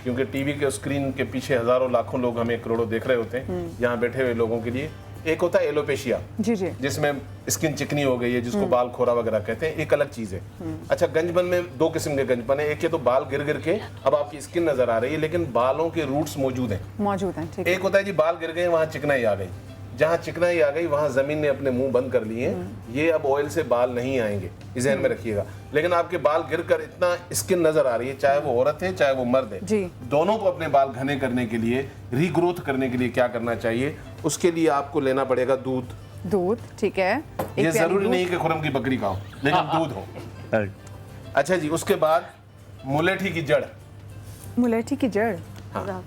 Speaker 5: क्योंकि टीवी के स्क्रीन के पीछे हजारों लाखों लोग हमें करोड़ों देख रहे होते हैं, यहाँ बैठे हुए लोगों के लिए। एक होता है एलोपेशिया,
Speaker 2: जी जी,
Speaker 5: जिसमें स्किन चिकनी हो गई है, जिसको बाल खोरा वगैरह कहते हैं, एक अलग चीज है। अच्छा, गंजपन में दो किस्म के गंजपन है। एक ये तो बाल गिर गिर के अब आपकी स्किन नजर आ रही है, लेकिन बालों के रूट्स मौजूद हैं।
Speaker 2: ठीक।
Speaker 5: एक होता है जी बाल गिर गए, वहां चिकनाई आ गई, जहाँ चिकनाई आ गई वहां जमीन ने अपने मुंह बंद कर लिए हैं, ये अब ऑयल से बाल नहीं आएंगे, इस ध्यान में रखिएगा। लेकिन आपके बाल गिरकर इतना स्किन नजर आ रही है, चाहे वो औरत है चाहे वो मर्द है,
Speaker 2: जी।
Speaker 5: दोनों को अपने बाल घने करने के लिए, रीग्रोथ करने के लिए क्या करना चाहिए? उसके लिए आपको लेना पड़ेगा दूध।
Speaker 2: ठीक है।
Speaker 5: ये जरूरी नहीं कि खुरम की बकरी का हो, लेकिन दूध हो। अच्छा जी, उसके बाद मुलेठी की जड़।
Speaker 2: मुलेठी की जड़,
Speaker 5: हाँ।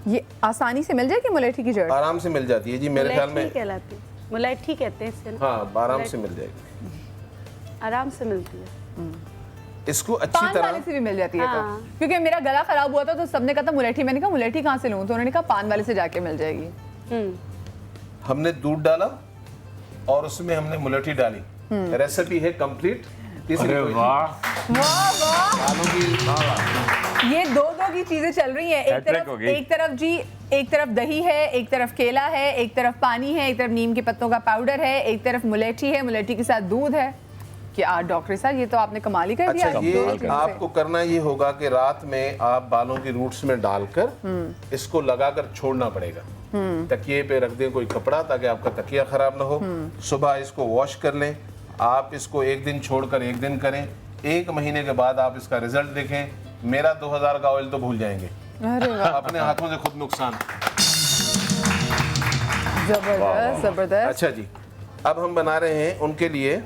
Speaker 2: ये आसानी से मिल जाएगी मुलेठी की जड़?
Speaker 5: आराम से मिल जाती है जी, मेरे ख्याल में।
Speaker 3: मुलेठी कहते हैं इससे ना।
Speaker 5: हाँ, आराम से मिल जाएगी,
Speaker 3: आराम से मिलती है।
Speaker 5: इसको अच्छी
Speaker 2: पान
Speaker 5: तरह
Speaker 2: वाले से भी मिल जाती है
Speaker 3: हाँ।
Speaker 2: तो, क्योंकि मेरा गला खराब हुआ था तो सबने कहा था मुलेठी, मैंने कहा मुलेठी कहाँ से लूँ, तो उन्होंने कहा पान वाले से जाके मिल जाएगी।
Speaker 5: हमने दूध डाला और उसमें हमने मुलेठी डाली, रेसिपी है कंप्लीट।
Speaker 7: अरे वाह,
Speaker 2: ये दो की चीजें चल रही हैं। एक तरफ दही है, एक तरफ केला है, एक तरफ पानी है, एक तरफ नीम के पत्तों का पाउडर है, एक तरफ मुलेठी है, मुलेठी के साथ दूध है। क्या डॉक्टर साहब, ये तो आपने कमाल ही कर दिया।
Speaker 5: अच्छा, ये आपको करना ये होगा कि रात में आप बालों की रूट्स में डालकर इसको लगाकर छोड़ना पड़ेगा। तकिए पे रख दें कोई कपड़ा, ताकि आपका तकिया खराब ना हो। सुबह इसको वॉश कर लें। आप इसको एक दिन छोड़कर एक दिन करें, 1 महीने के बाद आप इसका रिजल्ट देखें। मेरा 2000 का ऑयल तो भूल जाएंगे, अपने हाथों से खुद नुकसान।
Speaker 2: जबरदस्त जबरदस्त।
Speaker 5: अच्छा जी, अब हम बना रहे हैं उनके लिए।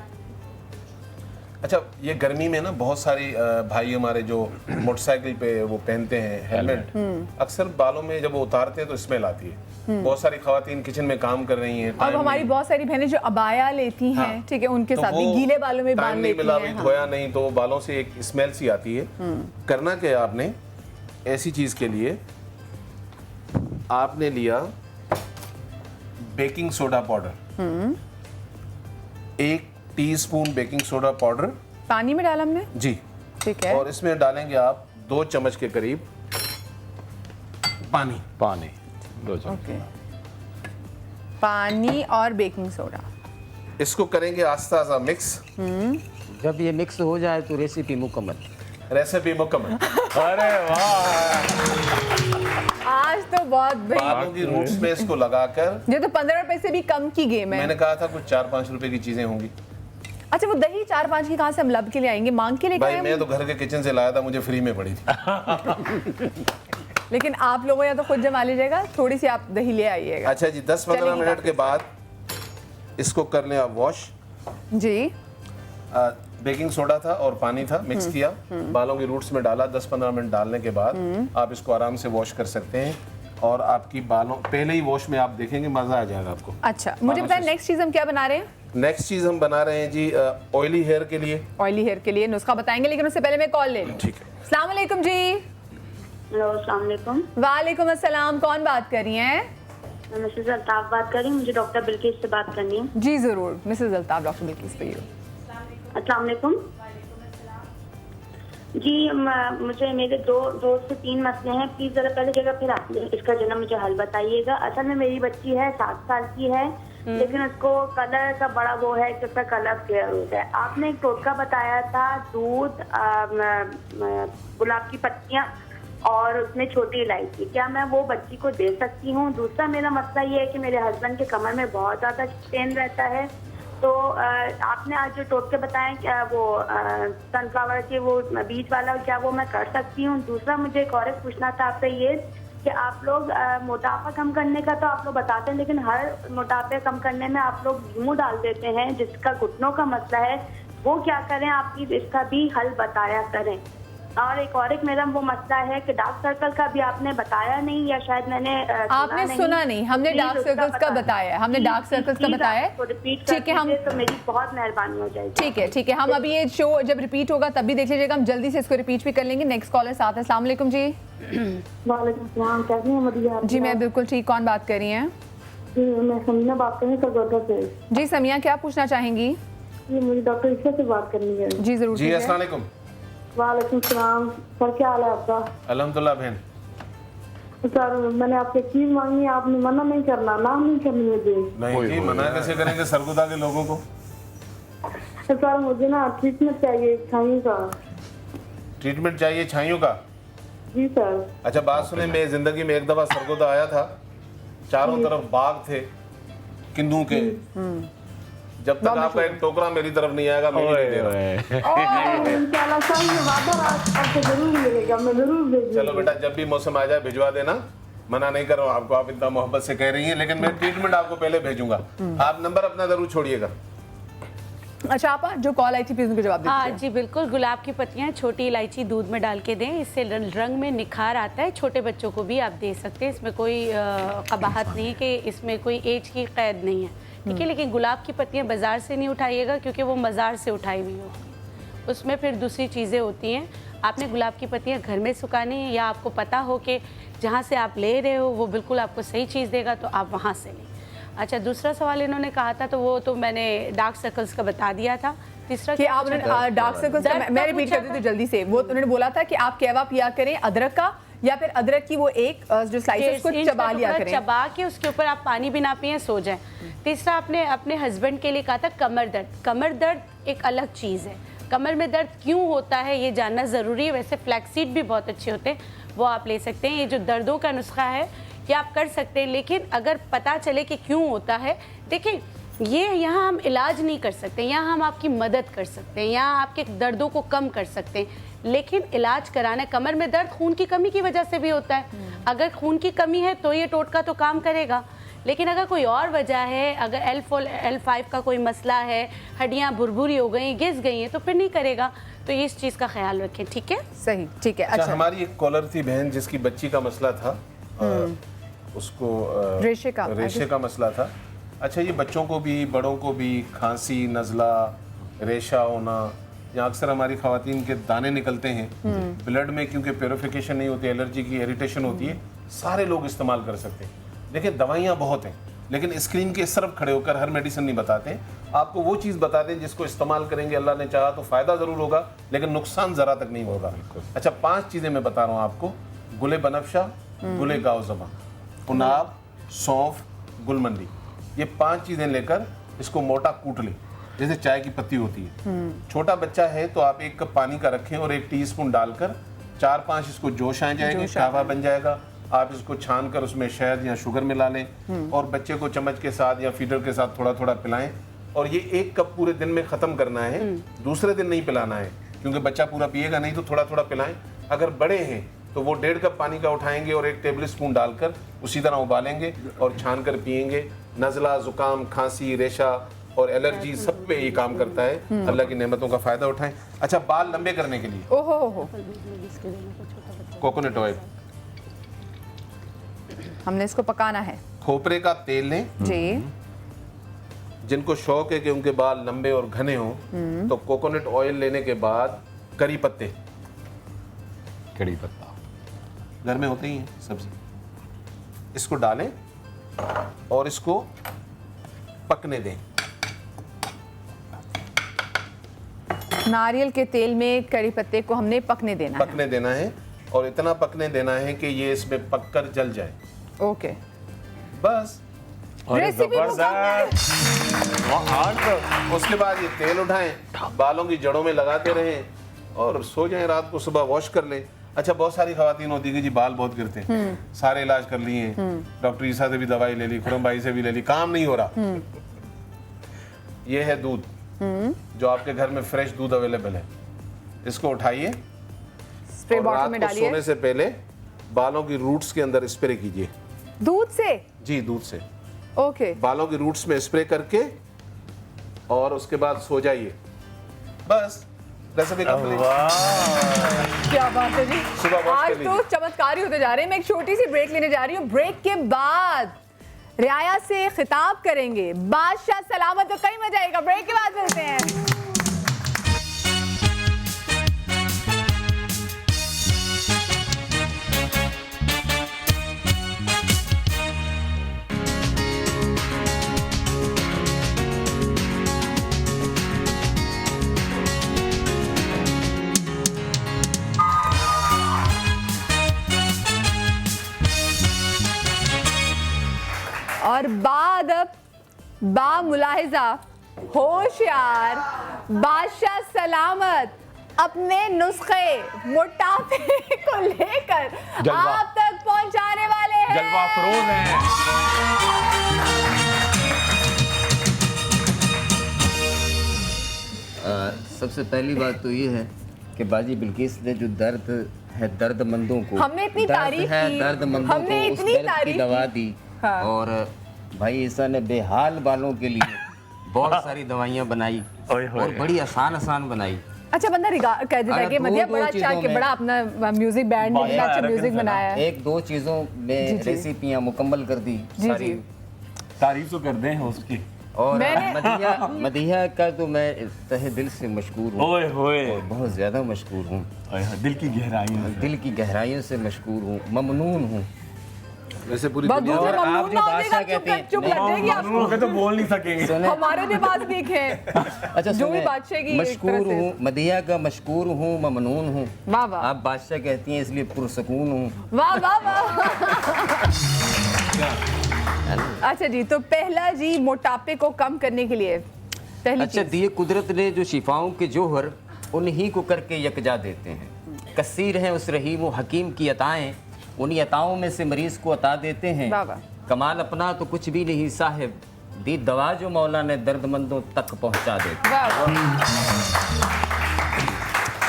Speaker 5: अच्छा, ये गर्मी में ना बहुत सारी भाई हमारे जो मोटरसाइकिल पे वो पहनते हैं हेलमेट, अक्सर बालों में जब वो उतारते हैं तो स्मेल आती है। बहुत सारी खवातीन किचन में काम कर रही हैं,
Speaker 2: अब हमारी बहुत सारी बहनें जो अबाया लेती हैं,
Speaker 5: हाँ,
Speaker 2: ठीक है, उनके
Speaker 5: तो
Speaker 2: साथ भी गीले बालों में बांध लेती
Speaker 5: मिला
Speaker 2: हैं।
Speaker 5: धोया नहीं तो बालों से एक स्मेल सी आती है। करना क्या है आपने, ऐसी चीज के लिए आपने लिया baking soda powder, 1 teaspoon baking soda powder
Speaker 2: पानी में डाला हमने
Speaker 5: जी,
Speaker 2: ठीक है।
Speaker 5: और इसमें डालेंगे आप 2 चम्मच के करीब पानी।
Speaker 7: 2 चम्मच
Speaker 2: ओके, पानी और बेकिंग सोडा।
Speaker 5: इसको करेंगे आस्ता आस्ता मिक्स।
Speaker 11: जब ये मिक्स हो जाए तो रेसिपी मुकम्मल।
Speaker 5: रेसिपी मुकम्मल।
Speaker 7: अरे वाह,
Speaker 2: आज तो बहुत
Speaker 5: बालों की रूट्स में इसको लगाकर,
Speaker 2: ये तो 15 रुपए से भी कम की गेम है।
Speaker 5: मैंने कहा था कुछ 4-5 रुपए की चीजें होंगी।
Speaker 2: अच्छा, वो दही 4-5 की कहाँ से हम लब के लिए आएंगे, मांग के लिए
Speaker 5: भाई मैं तो घर के किचन से लाया था, मुझे फ्री में पड़ी थी।
Speaker 2: लेकिन आप लोगों या तो खुद जमा लीजिएगा, थोड़ी सी आप दही ले आइएगा।
Speaker 5: अच्छा जी, 10-15 मिनट के बाद इसको कर लें आप वॉश
Speaker 2: जी।
Speaker 5: बेकिंग सोडा था और पानी था, मिक्स किया, बालों की रूट्स में डाला। 10-15 मिनट डालने के बाद आप इसको आराम से वॉश कर सकते हैं। और आपकी बालों पहले ही वॉश में आप देखेंगे, मजा आ जाएगा आपको।
Speaker 2: अच्छा, मुझे बताएं नेक्स्ट चीज हम क्या बना रहे हैं?
Speaker 5: नेक्स्ट चीज हम बना रहे हैं जी ऑयली हेयर के लिए।
Speaker 2: ऑयली हेयर के लिए नुस्खा बताएंगे, लेकिन उससे पहले मैं कॉल ले लूं।
Speaker 5: ठीक है।
Speaker 2: अस्सलाम वालेकुम जी।
Speaker 9: हेलो, अस्सलाम वालेकुम।
Speaker 2: वालेकुम अस्सलाम, कौन बात कर रही हैं?
Speaker 9: मिसेस अल्ताफ बात कर रही हूँ, मुझे डॉक्टर बिल्किस से बात करनी है।
Speaker 2: जी जरूर, मिसेस अल्ताफ, डॉक्टर बिल्किस पे।
Speaker 9: अस्सलाम वालेकुम जी। मुझे मेरे 2 से 3 मसले हैं, प्लीज जरा पहले जगह फिर आप इसका जो ना मुझे हल बताइएगा। असल में मेरी बच्ची है, 7 साल की है, लेकिन उसको कलर का बड़ा वो है कि उसका कलर फेयर हो जाए। आपने एक टोटका बताया था, दूध, गुलाब की पत्तियां और उसमें छोटी इलायची, क्या मैं वो बच्ची को दे सकती हूँ? दूसरा मेरा मसला ये है कि मेरे हस्बैंड के कमर में बहुत ज्यादा पेन रहता है, तो आपने आज जो टोटके बताए, क्या वो सनफ्लावर के वो बीज वाला, क्या वो मैं कर सकती हूँ? दूसरा मुझे एक और पूछना था आपसे ये कि आप लोग मोटापा कम करने का तो आप लोग बताते हैं, लेकिन हर मोटापे कम करने में आप लोग नींबू डाल देते हैं, जिसका घुटनों का मसला है, वो क्या करें? आप प्लीज इसका भी हल बताया करें। और एक मेरा वो मसला है कि डार्क सर्कल का भी आपने बताया नहीं, या शायद मैंने
Speaker 2: आपने सुना नहीं। हमने डार्क सर्कल्स का बताया, हमने डार्क सर्कल्स का बताया।
Speaker 9: ठीक है, हम तो मेरी बहुत मेहरबानी हो जाएगी।
Speaker 2: ठीक है, ठीक है, हम अभी ये शो जब रिपीट होगा तब भी देख लीजिएगा, हम जल्दी से इसको रिपीट भी कर लेंगे। नेक्स्ट कॉलर साथ है। अस्सलाम वालेकुम जी।
Speaker 9: वालेकुम सलाम, कैसी हैं मदिया?
Speaker 2: जी मैं बिल्कुल ठीक, कौन बात कर रही हैं?
Speaker 9: मैं समीना बात कर रही हूँ सरगोधा से।
Speaker 2: जी समिया, क्या पूछना चाहेंगी?
Speaker 9: ये मुझे डॉक्टर ईशा से बात करनी है।
Speaker 2: जी जरूर।
Speaker 5: जी अस्सलाम वालेकुम।
Speaker 9: वालेकुम सलाम सर, क्या हाल है आपका?
Speaker 5: अल्हम्दुलिल्लाह बहन।
Speaker 9: सर मैंने आपसे चीज मांगी, आपने मना नहीं करना, नाम नहीं करनी मुझे।
Speaker 5: नहीं जी, मना कैसे करेंगे सरगोधा के लोगों को?
Speaker 9: सर मुझे ना ट्रीटमेंट चाहिए छाइयों का।
Speaker 5: ट्रीटमेंट चाहिए छाइयों का?
Speaker 9: जी सर।
Speaker 5: अच्छा बात सुने, मैं जिंदगी में एक दफा सरगोधा आया था, चारों तरफ बाग थे किन्नू के। जब तक आपका एक टोकरा मेरी तरफ नहीं आएगा मैं नहीं दे रहा।
Speaker 9: इंशाल्लाह सर ये वादा आपको जरूर मिलेगा, मैं जरूर भेजूंगी।
Speaker 5: चलो बेटा, जब भी मौसम आ जाए भिजवा देना, मना नहीं कर रहा हूँ आपको, आप इतना मोहब्बत से कह रही हैं, लेकिन मैं ट्रीटमेंट आपको पहले भेजूंगा। आप नंबर अपना जरूर छोड़िएगा।
Speaker 2: अच्छा आपा, जो कॉल आई थी प्लीज उनको जवाब दीजिए।
Speaker 3: हाँ जी बिल्कुल, गुलाब की पत्तियां छोटी इलायची दूध में डाल के दें, इससे रंग में निखार आता है। छोटे बच्चों को भी आप दे सकते हैं, इसमें कोई कबाहत नहीं है कि इसमें कोई एज की कैद नहीं है, ठीक है। लेकिन गुलाब की पत्तियां बाजार से नहीं उठाइएगा, क्योंकि वो मज़ार से उठाई हुई होती हैं, उसमें फिर दूसरी चीज़ें होती हैं। आपने गुलाब की पत्तियां घर में सुखानी है, या आपको पता हो कि जहाँ से आप ले रहे हो वो बिल्कुल आपको सही चीज़ देगा, तो आप वहाँ से लें। अच्छा दूसरा सवाल इन्होंने कहा था, तो वो तो मैंने डार्क सर्कल्स का बता दिया था। तीसरा
Speaker 2: कि आप डार्क सर्कल्स का मैं रिपीट कर देती हूँ जल्दी से। वो उन्होंने बोला था कि आप कहवा पिया करें अदरक का, या फिर अदरक की वो एक जो स्लाइसेस को चबा लिया करें,
Speaker 3: चबा के उसके ऊपर आप पानी भी ना पिए, सो जाएं। तीसरा आपने अपने हस्बैंड के लिए कहा था कमर दर्द। कमर दर्द एक अलग चीज़ है, कमर में दर्द क्यों होता है ये जानना ज़रूरी है। वैसे फ्लैक्सीड भी बहुत अच्छे होते हैं, वो आप ले सकते हैं। ये जो दर्दों का नुस्खा है ये आप कर सकते हैं, लेकिन अगर पता चले कि क्यों होता है, देखिए ये यहाँ हम इलाज नहीं कर सकते, यहाँ हम आपकी मदद कर सकते हैं, यहाँ आपके दर्दों को कम कर सकते हैं, लेकिन इलाज कराना। कमर में दर्द खून की कमी की वजह से भी होता है। अगर खून की कमी है तो ये टोटका तो काम करेगा, लेकिन अगर कोई और वजह है, अगर L5 का कोई मसला है, हड्डियाँ भुरभुरी हो गई, घिस गई हैं, तो फिर नहीं करेगा। तो इस चीज़ का ख्याल रखें, ठीक है?
Speaker 2: सही, ठीक है।
Speaker 5: अच्छा हमारी एक कॉलर थी बहन जिसकी बच्ची का मसला था, उसको रेशे का मसला था। अच्छा ये बच्चों को भी बड़ों को भी खांसी, नज़ला, रेशा होना, या अक्सर हमारी ख़वातीन के दाने निकलते हैं ब्लड में, क्योंकि प्योरिफिकेशन नहीं होती, एलर्जी की इरिटेशन होती है, सारे लोग इस्तेमाल कर सकते हैं। देखिए दवाइयाँ बहुत हैं, लेकिन स्क्रीन के सिर्फ खड़े होकर हर मेडिसिन नहीं बताते। आपको वो चीज़ बता दें जिसको इस्तेमाल करेंगे अल्लाह ने चाहा तो फ़ायदा ज़रूर होगा, लेकिन नुकसान ज़रा तक नहीं होगा। अच्छा 5 चीज़ें मैं बता रहा हूँ आपको, गुले बनफशा, गुले गावज़मा, पुनाब, सौंफ, गुलमंडी, ये 5 चीज़ें लेकर इसको मोटा कूट लें, जैसे चाय की पत्ती होती है। छोटा बच्चा है तो आप 1 कप पानी का रखें और 1 टीस्पून डालकर 4-5 इसको जोश आ जाएंगे, कहवा बन जाएगा। आप इसको छान कर उसमें शहद या शुगर मिला लें और बच्चे को चम्मच के साथ या फीडर के साथ थोड़ा थोड़ा पिलाएं। और ये 1 कप पूरे दिन में ख़त्म करना है, दूसरे दिन नहीं पिलाना है, क्योंकि बच्चा पूरा पिएगा नहीं, तो थोड़ा थोड़ा पिलाएं। अगर बड़े हैं तो वो 1.5 कप पानी का उठाएंगे और 1 टेबल स्पून डालकर उसी तरह उबालेंगे और छान कर पिएंगे। नज़ला, ज़ुकाम, खांसी, रेशा और एलर्जी सब पे ये काम करता है। अल्लाह की नेमतों का फ़ायदा उठाएं। अच्छा बाल लंबे करने के लिए
Speaker 2: ओहो
Speaker 5: कोकोनट ऑयल,
Speaker 2: हमने इसको पकाना है।
Speaker 5: खोपरे का तेल लें
Speaker 2: जी।
Speaker 5: जिनको शौक है कि उनके बाल लंबे और घने हों, तो कोकोनट ऑयल लेने के बाद करी पत्ते,
Speaker 7: कड़ी पत्ता
Speaker 5: घर में होते ही हैं सब्जी, इसको डालें और इसको पकने दें।
Speaker 2: नारियल के तेल में कड़ी पत्ते को हमने पकने देना
Speaker 5: है और इतना पकने देना है कि ये इसमें पककर जल जाए।
Speaker 2: ओके
Speaker 5: बस उसके बाद ये तेल उठाएं, बालों की जड़ों में लगाते रहें और सो जाएं, रात को सुबह वॉश कर लें। अच्छा बहुत सारी खवातीन होती है कि जी बाल बहुत गिरते हैं, सारे इलाज कर लिए, डॉक्टर ईसा से भी दवाई ले ली, खुरम भाई से भी ले ली, काम नहीं हो रहा। ये है दूध, जो आपके घर में फ्रेश दूध अवेलेबल है, इसको उठाइए
Speaker 2: स्प्रे बॉटल में डालिए।
Speaker 5: सोने से पहले बालों की रूट्स के अंदर स्प्रे कीजिए।
Speaker 2: दूध से? जी
Speaker 5: दूध से।
Speaker 2: ओके।
Speaker 5: बालों की रूट्स में स्प्रे करके और उसके बाद सो जाइए, बस रेसिपी कंप्लीट।
Speaker 2: क्या बात है जी, आज तो चमत्कार ही होते जा रहे हैं। मैं एक छोटी सी ब्रेक लेने जा रही हूँ, ब्रेक के बाद रियाया से खिताब करेंगे, बादशाह सलामत, तो कहीं मजा आएगा। ब्रेक के बाद मिलते हैं। और बाअदब, बामुलाहिजा, होशियार, बादशाह सलामत अपने नुस्खे मोटापे को लेकर आप तक पहुंचाने वाले हैं।
Speaker 7: जलवा फरोज हैं।
Speaker 11: सबसे पहली बात तो ये है कि बाजी बिल्किस ने जो दर्द है दर्दमंदों को,
Speaker 2: हमने इतनी तारीफ की,
Speaker 11: दर्दमंदों
Speaker 2: हमने
Speaker 11: को उस
Speaker 2: इतनी
Speaker 11: दर्द की
Speaker 2: तारीफ
Speaker 11: दवा
Speaker 2: की।
Speaker 11: दी।
Speaker 2: हाँ।
Speaker 11: और भाई ईसा ने बेहाल बालों के लिए बहुत सारी दवाइयाँ बनाई और बड़ी आसान बनाई।
Speaker 2: अच्छा, बंदा कह देता है कि मध्य बड़ा अच्छा कि बड़ा अपना म्यूजिक बैंड में अच्छा म्यूजिक बनाया है।
Speaker 11: एक दो चीजों में रेसिपियाँ मुकम्मल कर दी सारी।
Speaker 7: तारीफ तो कर दें उसकी।
Speaker 11: और मदिया का तो मैं तहे दिल से मशकूर हूँ।
Speaker 7: ओए होए,
Speaker 11: बहुत ज्यादा मशकूर हूँ।
Speaker 7: दिल की गहराइयों
Speaker 11: से मशकूर हूँ, ममनून हूँ।
Speaker 5: वैसे पूरी
Speaker 2: दुनिया
Speaker 11: और आप जो बादशाह कहते हैं
Speaker 7: तो बोल नहीं सकेंगे।
Speaker 2: हमारे भी पास देख हैं।
Speaker 11: अच्छा,
Speaker 2: जो भी बादशाह की
Speaker 11: मशकूर हूँ, मदिया का मशकूर हूँ, ममनून हूँ।
Speaker 2: वाह वाह।
Speaker 11: आप बादशाह कहती हैं इसलिए पुरसकून हूँ।
Speaker 2: वाह वाह वाह। अच्छा जी, तो पहला जी मोटापे को कम करने के लिए पहली
Speaker 11: अच्छा, दिए कुदरत ने जो शिफाओं के जोहर उन्हीं को करके यकजा देते हैं। कसीर हैं उस रहीम व हकीम की अताएं, उन्हीं अताओं में से मरीज को अता देते हैं। कमाल अपना तो कुछ भी नहीं साहिब, दी दवा जो मौला ने दर्दमंदों तक पहुंचा देते।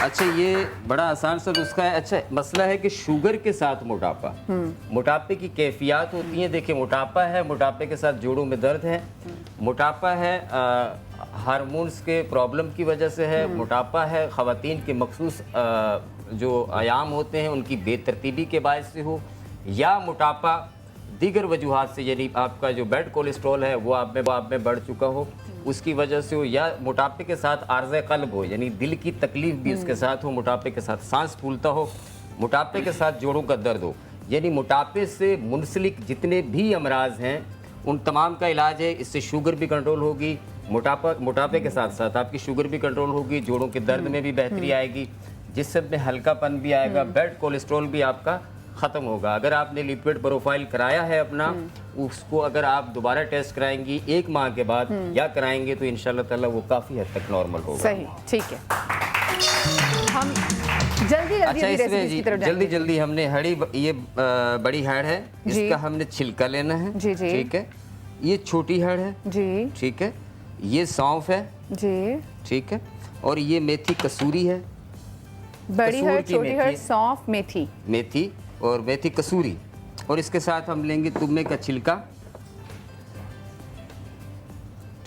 Speaker 11: अच्छा, ये बड़ा आसान सा नुस्खा है। अच्छा, मसला है कि शुगर के साथ मोटापा, मोटापे की कैफियत होती है। देखिए, मोटापा है, मोटापे के साथ जोड़ों में दर्द है, मोटापा है हार्मोन्स के प्रॉब्लम की वजह से है, मोटापा है ख़वातीन के मखसूस जो आयाम होते हैं उनकी बेतरतीबी के बायस से हो, या मोटापा दीगर वजूहात से, यानी आपका जो बैड कोलेस्ट्रॉल है वो आप में बढ़ चुका हो उसकी वजह से हो, या मोटापे के साथ आर्ज़े क़ल्ब हो, यानी दिल की तकलीफ भी उसके साथ हो, मोटापे के साथ सांस फूलता हो, मोटापे के साथ जोड़ों का दर्द हो, यानी मोटापे से मुंसलिक जितने भी अमराज हैं उन तमाम का इलाज है। इससे शुगर भी कंट्रोल होगी, मोटापे के साथ साथ आपकी शुगर भी कंट्रोल होगी, जोड़ों के दर्द में भी बेहतरी आएगी, जिससे में हल्कापन भी आएगा, बैड कोलेस्ट्रॉल भी आपका ख़त्म होगा। अगर आपने लिपिड प्रोफाइल कराया है अपना, उसको अगर आप दोबारा टेस्ट कराएंगी 1 माह के बाद या कराएंगे तो इंशाल्लाह ताला वो काफ़ी हद तक नॉर्मल होगा।
Speaker 2: सही, ठीक है। हम
Speaker 11: जल्दी हमने हड़ी, ये बड़ी हैड है, इसका हमने छिलका लेना है। ठीक है, ये छोटी हैड है जी, ठीक है, ये सौंफ है जी, ठीक है, और ये मेथी कसूरी है।
Speaker 2: बड़ी हैड, छोटी हैड, सौंफ, मेथी
Speaker 11: और मेथी कसूरी, और इसके साथ हम लेंगे तुम्मे का छिलका,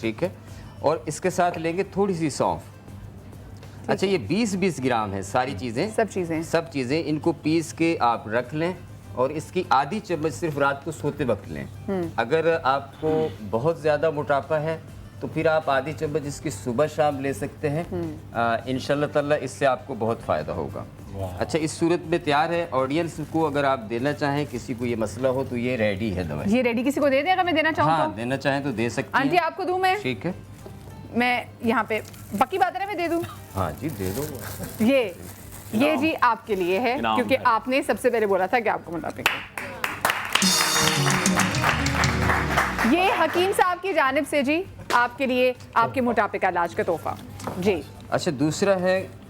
Speaker 11: ठीक है, और इसके साथ लेंगे थोड़ी सी सौंफ। अच्छा, ये 20-20 ग्राम है सारी चीज़ें, सब चीज़ें इनको पीस के आप रख लें और इसकी आधी चम्मच सिर्फ रात को सोते वक्त लें। अगर आपको बहुत ज़्यादा मोटापा है तो फिर आप आधी चम्मच इसकी सुबह शाम ले सकते हैं। इंशाल्लाह ताला इससे आपको बहुत फ़ायदा होगा। अच्छा, इस सूरत में तैयार है। ऑडियंस को अगर आप देना चाहें, किसी को ये मसला हो तो ये रेडी है दवाई।
Speaker 2: ये रेडी किसी को दे दें अगर मैं देना चाहूँ?
Speaker 11: हाँ, देना चाहें तो दे सकती हैं।
Speaker 2: आंटी आपको दूं मैं?
Speaker 11: ठीक है,
Speaker 2: मैं यहाँ पे पक्की बात है ना, मैं दे दूं?
Speaker 11: हाँ जी, दे दो।
Speaker 2: ये जी आपके लिए है, क्योंकि आपने सबसे पहले बोला था कि आपको मोटापे का। ये हकीम साहब की जानिब से जी आपके लिए, आपके मोटापे का इलाज का तोहफा जी।
Speaker 11: अच्छा, दूसरा है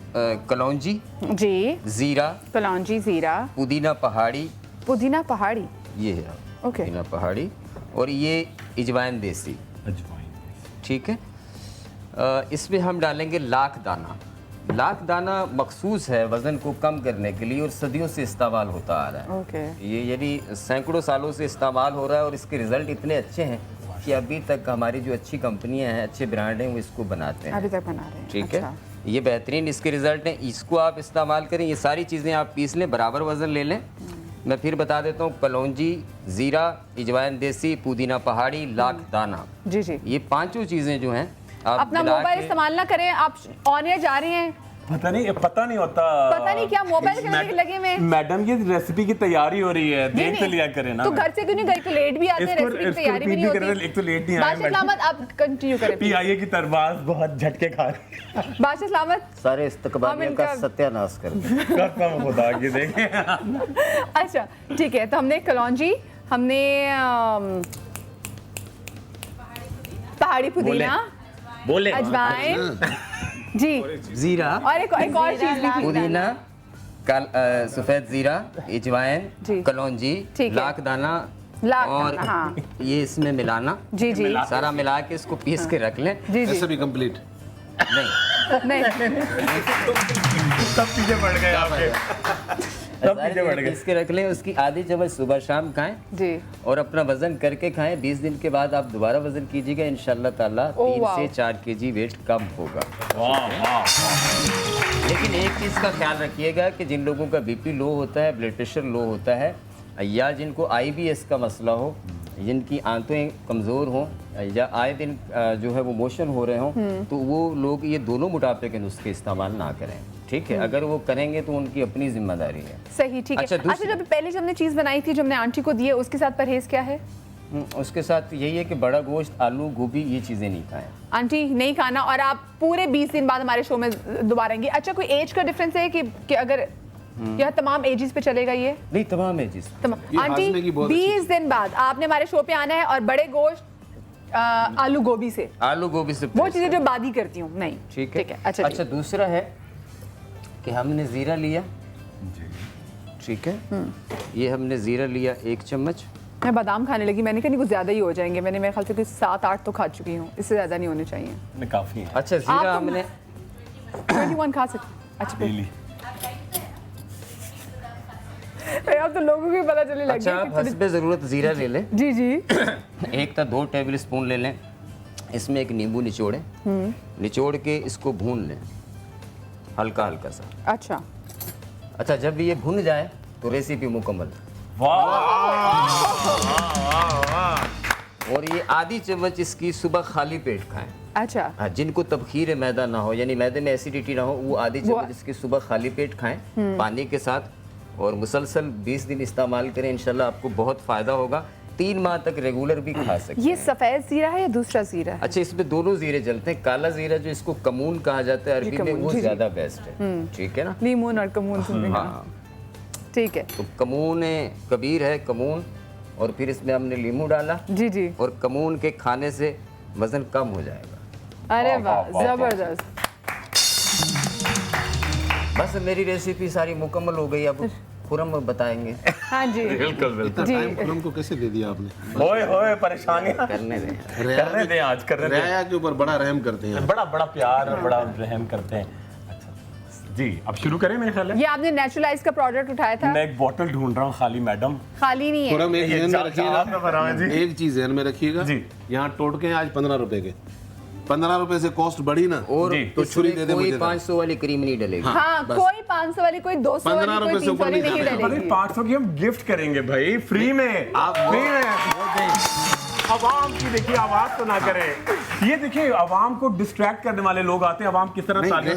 Speaker 11: कलौंजी जी, जीरा,
Speaker 2: कलौंजी, जीरा,
Speaker 11: पुदीना पहाड़ी, ये है पुदीना पहाड़ी, और ये इजवाइन देसी, ठीक है। इसमें हम डालेंगे लाख दाना। लाख दाना मखसूस है वज़न को कम करने के लिए और सदियों से इस्तेमाल होता आ रहा है। ये यानी सैकड़ों सालों से इस्तेमाल हो रहा है और इसके रिज़ल्ट इतने अच्छे हैं कि अभी तक हमारी जो अच्छी कंपनियां हैं, अच्छे ब्रांड हैं, वो इसको बनाते हैं,
Speaker 2: अभी तक बना रहे हैं।
Speaker 11: ठीक है, ये बेहतरीन इसके रिज़ल्ट हैं। इसको आप इस्तेमाल करें, ये सारी चीज़ें आप पीस लें, बराबर वज़न ले लें। मैं फिर बता देता हूँ, कलौंजी, ज़ीरा, इजवाइन देसी, पुदीना पहाड़ी, लाख दाना, जी, ये 5 चीज़ें जो हैं आप
Speaker 2: अपना मोबाइल इस्तेमाल ना करें। आप ऑन एयर जा रहे हैं,
Speaker 7: पता नहीं होता,
Speaker 2: पता नहीं क्या मोबाइल के लगे में।
Speaker 7: मैडम की रेसिपी की तैयारी हो रही है, देख तो लिया करें ना।
Speaker 2: तो घर से क्यों नहीं गए? तो लेट भी आते हैं, रेसिपी की तैयारी भी नहीं होती।
Speaker 7: एक तो लेट नहीं आए
Speaker 2: बादशाह सलामत, आप कंटिन्यू करें।
Speaker 7: पीआईए की तरवाज बहुत झटके खा रही है।
Speaker 2: बादशाह सलामत,
Speaker 11: सारे इस्तकबालियों का सत्यानाश कर दे।
Speaker 7: कसम खुदा की, देखें।
Speaker 2: अच्छा, ठीक है, तो हमने कलौंजी, हमने खाड़ी पुदीना,
Speaker 7: बोले
Speaker 2: अजवाइन, जी,
Speaker 11: जीरा
Speaker 2: और एक और चीज भी थी।
Speaker 11: पुदीना, सफेद जीरा, अजवाइन, कलौंजी, लाख दाना और
Speaker 2: हाँ।
Speaker 11: ये इसमें मिलाना,
Speaker 2: जी जी,
Speaker 11: सारा मिला के इसको पीस के रख लें।
Speaker 2: जी जी,
Speaker 5: ऐसे भी कंप्लीट
Speaker 2: नहीं
Speaker 7: सब चीजें बढ़ गए आपके।
Speaker 11: पीस के रख लें, उसकी आधी चम्मच सुबह शाम खाएं
Speaker 2: जी,
Speaker 11: और अपना वजन करके खाएं। 20 दिन के बाद आप दोबारा वजन कीजिएगा, इंशाल्लाह ताला 3 से 4 केजी वेट कम होगा। लेकिन एक चीज़ का ख्याल रखिएगा कि जिन लोगों का बीपी लो होता है, ब्लड प्रेशर लो होता है, या जिनको IBS का मसला हो, जिनकी आंतें कमज़ोर हों, या आए दिन जो है वो मोशन हो रहे हों, तो वो लोग ये दोनों मोटापे के नुस्खे इस्तेमाल ना करें, ठीक है? अगर वो करेंगे तो उनकी अपनी जिम्मेदारी है।
Speaker 2: सही, ठीक है। अच्छा, जब पहले जब हमने चीज़ बनाई थी, जो हमने आंटी को दी है, उसके साथ परहेज क्या है?
Speaker 11: उसके साथ यही है कि बड़ा गोश्त, आलू, गोभी, ये चीज़ें नहीं खाएं।
Speaker 2: आंटी नहीं खाना, और आप पूरे 20 दिन बाद हमारे शो में दोबारा आएंगी। अच्छा, कोई एज का डिफरेंस है कि अगर यह तमाम एजेस पे चलेगा? ये
Speaker 11: नहीं, तमाम एजेस।
Speaker 2: आंटी 20 दिन बाद आपने हमारे शो पे आना है, और बड़े गोश्त, आलू गोभी से वो चीज़ें जो बादी करती हूँ नहीं।
Speaker 11: ठीक है। अच्छा, दूसरा है कि हमने ज़ीरा लिया, ठीक है, ये हमने ज़ीरा लिया 1 चम्मच।
Speaker 2: मैं बादाम खाने लगी, मैंने कहा नहीं कुछ ज़्यादा ही हो जाएंगे, मैंने मेरे ख्याल से कुछ 7-8 तो खा चुकी हूँ, इससे ज़्यादा नहीं होने चाहिए।
Speaker 7: काफ़ी है।
Speaker 11: अच्छा, ज़ीरा हमने
Speaker 2: 21 खा सकते। अच्छा, अब तो लोगों को भी पता चलने लग गया।
Speaker 11: अच्छा, हस्बे ज़रूरत ज़ीरा ले लें।
Speaker 2: जी जी।
Speaker 11: 1 या 2 टेबल स्पून ले लें। इसमें एक नींबू निचोड़ें, निचोड़ के इसको भून लें हल्का हल्का सा। अच्छा, जब ये भुन जाए तो रेसिपी मुकम्मल। और ये आधी चम्मच इसकी सुबह खाली पेट खाएं।
Speaker 2: अच्छा,
Speaker 11: हाँ, जिनको तबखीर मैदा ना हो, यानी मैदे में एसिडिटी ना हो, वो आधी चम्मच इसकी सुबह खाली पेट खाएं पानी के साथ, और मुसलसल 20 दिन इस्तेमाल करें, इंशाल्लाह आपको बहुत फ़ायदा होगा। 3 माह तक रेगुलर भी खा सकते हैं।
Speaker 2: ये सफ़ेद ज़ीरा है या दूसरा ज़ीरा है?
Speaker 11: अच्छा, इसमें दोनों ज़ीरे चलते हैं। काला ज़ीरा जो इसको कमून कहा जाता है अरबी में, वो ज़्यादा बेस्ट है, ठीक है ना?
Speaker 2: लीमून और कमून सुनते हैं।
Speaker 11: हाँ,
Speaker 2: ठीक है।
Speaker 11: तो कमून कबीर है, कमून, और फिर इसमें हमने लीमू डाला।
Speaker 2: जी जी।
Speaker 11: और कमून के खाने से वजन कम हो जाएगा।
Speaker 2: अरे वाह, ज़बरदस्त।
Speaker 11: बस मेरी रेसिपी सारी मुकम्मल हो गई, अब खुरम बताएंगे।
Speaker 2: हाँ जी,
Speaker 7: बिल्कुल।
Speaker 5: टाइम खुरम को कैसे दे दिया आपने?
Speaker 7: होए परेशानियां
Speaker 11: करने दें,
Speaker 7: आज करने दें।
Speaker 5: रया के ऊपर बड़ा रहम करते हैं,
Speaker 7: बड़ा प्यार और बड़ा रहम करते हैं। अच्छा जी, अब शुरू करें मेरे ख्याल है।
Speaker 2: ये आपने नेचुरलाइज का प्रोडक्ट उठाया था?
Speaker 7: मैं एक बोतल ढूंढ रहा हूँ खाली, मैडम।
Speaker 2: खाली नहीं है।
Speaker 5: खुरम एक चीज ध्यान में रखिएगा जी, यहाँ टोटके हैं आज 15 रुपए के। 15 रुपए से कॉस्ट बढ़ी ना,
Speaker 11: और
Speaker 5: तो छुरी दे दे मुझे।
Speaker 11: कोई 500 वाली क्रीम नहीं डलेगी।
Speaker 2: हाँ, कोई 500 वाली, कोई 200 वाली, कोई 300 वाली नहीं डलेगी।
Speaker 7: 500 की हम गिफ्ट करेंगे भाई, फ्री में। आप फ्री में आवाम की देखिए आवाज तो ना करें। ये देखिए आवाम को डिस्ट्रैक्ट करने वाले लोग आते हैं, आवाम किस तरह तालियां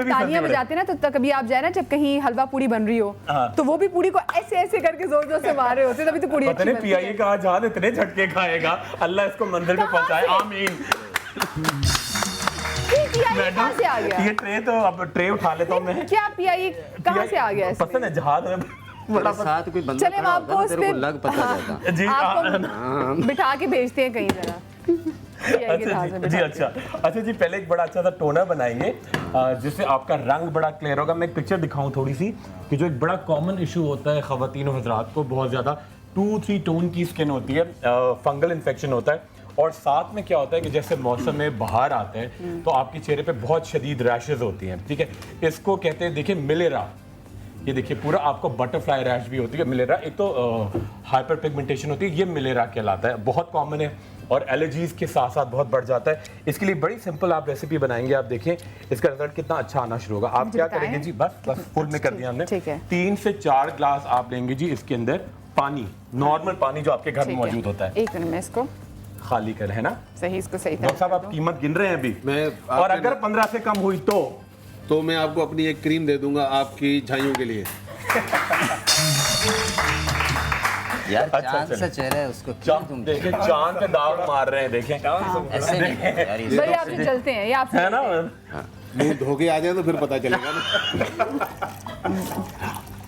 Speaker 2: तालियां बजाते हैं ना, तो कभी आप जाए ना, जब कहीं हलवा पूरी बन रही हो, तो वो भी पूरी को ऐसे ऐसे करके जोर जोर से मार रहे होते, तभी तो पूरी
Speaker 7: अच्छी बनती है। PIA का आजाद इतने झटके खाएगा, अल्लाह इसको मंजिल पे पहुंचाए, आमीन।
Speaker 2: कहाँ से आ गया
Speaker 7: ये ट्रे? तो अब ट्रे उठा लेता हूँ मैं।
Speaker 2: क्या PIA कहाँ से आ गया?
Speaker 7: पसंद है जहाज में
Speaker 11: बड़ा साथ कोई बंदा
Speaker 2: चले आपको उस पे
Speaker 11: लग पता जाता
Speaker 7: जी,
Speaker 2: आपको बिठा के भेजते हैं कहीं जरा।
Speaker 7: अच्छा जी, पहले एक बड़ा अच्छा सा टोनर बनाएंगे जिससे आपका रंग बड़ा क्लियर होगा। मैं एक पिक्चर दिखाऊं थोड़ी सी, कि जो एक बड़ा कॉमन इशू होता है ख्वातीन और हज़रात को, बहुत ज़्यादा 2-3 टोन की स्किन होती है, फंगल इन्फेक्शन होता है, और साथ में क्या होता है कि जैसे मौसम में बाहर आते हैं तो आपके चेहरे पे बहुत शदीद रैशेज होती हैं, ठीक है? इसको कहते हैं, देखिए, मिलेरा। ये देखिए पूरा आपको बटरफ्लाई रैश भी होती है, मिलेरा। एक तो हाइपर पिगमेंटेशन होती है, ये मिलेरा कहलाता है, बहुत कॉमन है और एलर्जीज के साथ साथ बहुत बढ़ जाता है। इसके लिए बड़ी सिंपल आप रेसिपी बनाएंगे, आप देखें इसका रिजल्ट कितना अच्छा आना शुरू होगा। आप क्या करेंगे जी, बस फुल में कर दिया हमने। 3 से 4 ग्लास आप लेंगे जी, इसके अंदर पानी, नॉर्मल पानी जो आपके घर में मौजूद होता है।
Speaker 2: एक मिनट में इसको
Speaker 7: खाली कर, है ना?
Speaker 2: सही, इसको सही।
Speaker 7: डॉक्टर साहब आप कीमत गिन रहे हैं अभी, और अगर 15 से कम हुई तो
Speaker 5: मैं आपको अपनी एक क्रीम दे दूंगा आपकी झाइयों के लिए।
Speaker 11: यार चांद सा चेहरा है, उसको
Speaker 7: तुम देखें, चांद पे दाग मार रहे हैं, देखें
Speaker 11: ऐसे नहीं
Speaker 2: भाई, आपसे चलते हैं, ये आपसे
Speaker 7: है ना?
Speaker 5: मुंह धोके आ जाए तो फिर पता चलेगा ना।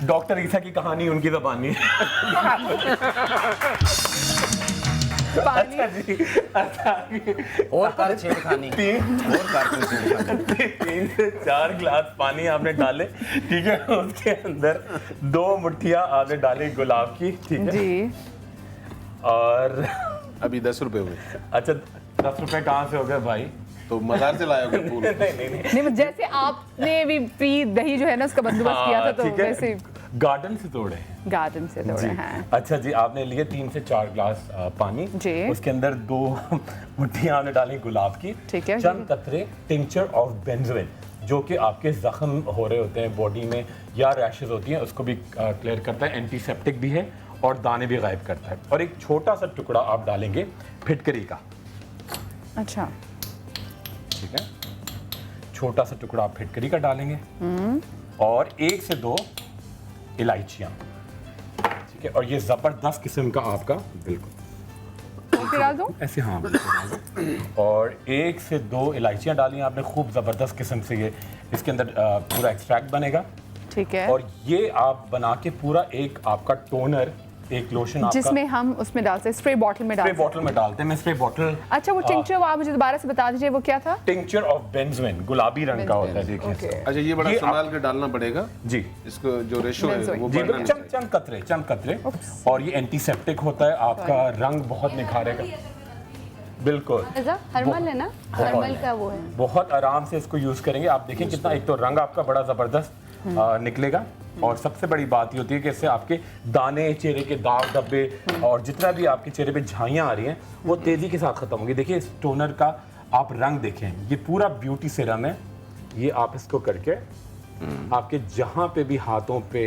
Speaker 7: डॉक्टर ईसा की कहानी उनकी ज़बानी है। अच्छा जी, अच्छा
Speaker 11: और कर छेड़खानी, और कर छेड़खानी।
Speaker 7: 3 से 4 गिलास पानी आपने डाले, ठीक है, उसके अंदर 2 मुट्ठियाँ आपने डाली गुलाब की, ठीक है
Speaker 2: जी।
Speaker 5: और अभी 10 रुपए हुए।
Speaker 7: अच्छा 10 रुपए कहाँ से हो गए भाई?
Speaker 5: तो मजार से लाए होगे फूल?
Speaker 2: नहीं, जैसे आपने भी प्री दही जो है ना उसका बंदोबस्त किया था, तो वैसे
Speaker 7: गार्डन से तोड़े हैं।
Speaker 2: गार्डन से तोड़े हैं।
Speaker 7: अच्छा जी, आपने लिए 3 से 4 गिलास पानी
Speaker 2: जी।
Speaker 7: उसके अंदर 2 मुट्ठियाँ आपने डाली गुलाब की,
Speaker 2: ठीक है,
Speaker 7: चंद कतरे टिंचर ऑफ बेंजोइन, जो कि आपके जख्म हो रहे होते हैं बॉडी में या रैशेज होती हैं उसको भी क्लियर करता है, एंटीसेप्टिक भी है और दाने भी गायब करता है। और एक छोटा सा टुकड़ा आप डालेंगे फिटकरी का।
Speaker 2: अच्छा,
Speaker 7: ठीक है, छोटा सा टुकड़ा आप फिटकरी का डालेंगे और 1 से 2 इलायचियाँ, ठीक है, और ये जबरदस्त किस्म का आपका बिल्कुल
Speaker 2: डाल दूं
Speaker 7: ऐसे, हाँ बिल्कुल। और 1 से 2 इलायचियाँ डाली आपने, खूब ज़बरदस्त किस्म से ये इसके अंदर पूरा एक्सट्रैक्ट बनेगा,
Speaker 2: ठीक है।
Speaker 7: और ये आप बना के पूरा एक आपका टोनर, एक लोशन आपका,
Speaker 2: जिसमें हम उसमें डालते हैं, स्प्रे बॉटल में डालते हैं।
Speaker 7: स्प्रे बॉटल में डालते हैं, मैं स्प्रे बॉटल।
Speaker 2: अच्छा, वो टिंचर वो आप मुझे दोबारा से बता दीजिए, वो क्या था?
Speaker 7: टिंचर ऑफ बेंजोइन, गुलाबी रंग का होता है, देखिए।
Speaker 5: अच्छा, ये बड़ा संभाल के डालना पड़ेगा
Speaker 7: जी,
Speaker 5: इसको जो रेशो है वो
Speaker 7: जी, चंद कतरे। और ये एंटीसेप्टिक होता है, आपका रंग बहुत निखारेगा, बिल्कुल।
Speaker 3: हर्मल है ना, हर्मल का वो है।
Speaker 7: बहुत आराम से इसको यूज करेंगे, आप देखें कितना, एक तो रंग आपका बड़ा जबरदस्त निकलेगा, और सबसे बड़ी बात ये होती है कि इससे आपके दाने, चेहरे के दाग धब्बे और जितना भी आपके चेहरे पे झाइयाँ आ रही हैं वो तेजी के साथ खत्म होंगी। देखिए इस टोनर का आप रंग देखें, ये पूरा ब्यूटी सीरम है, ये आप इसको करके आपके जहाँ पे भी हाथों पे,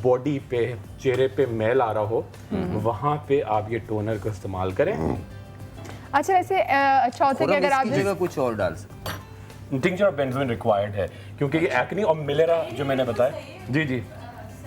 Speaker 7: बॉडी पे, चेहरे पे मैल आ रहा हो वहाँ पे आप ये टोनर को इस्तेमाल करें।
Speaker 2: अच्छा, वैसे अच्छा होता है कि अगर आप
Speaker 11: इसकी जगह कुछ और डाल सकते हैं।
Speaker 7: टिंचर ऑफ बेंजोइन रिक्वायर्ड है, क्योंकि ये एक्ने और मिलेरा जो मैंने बताया, जी जी,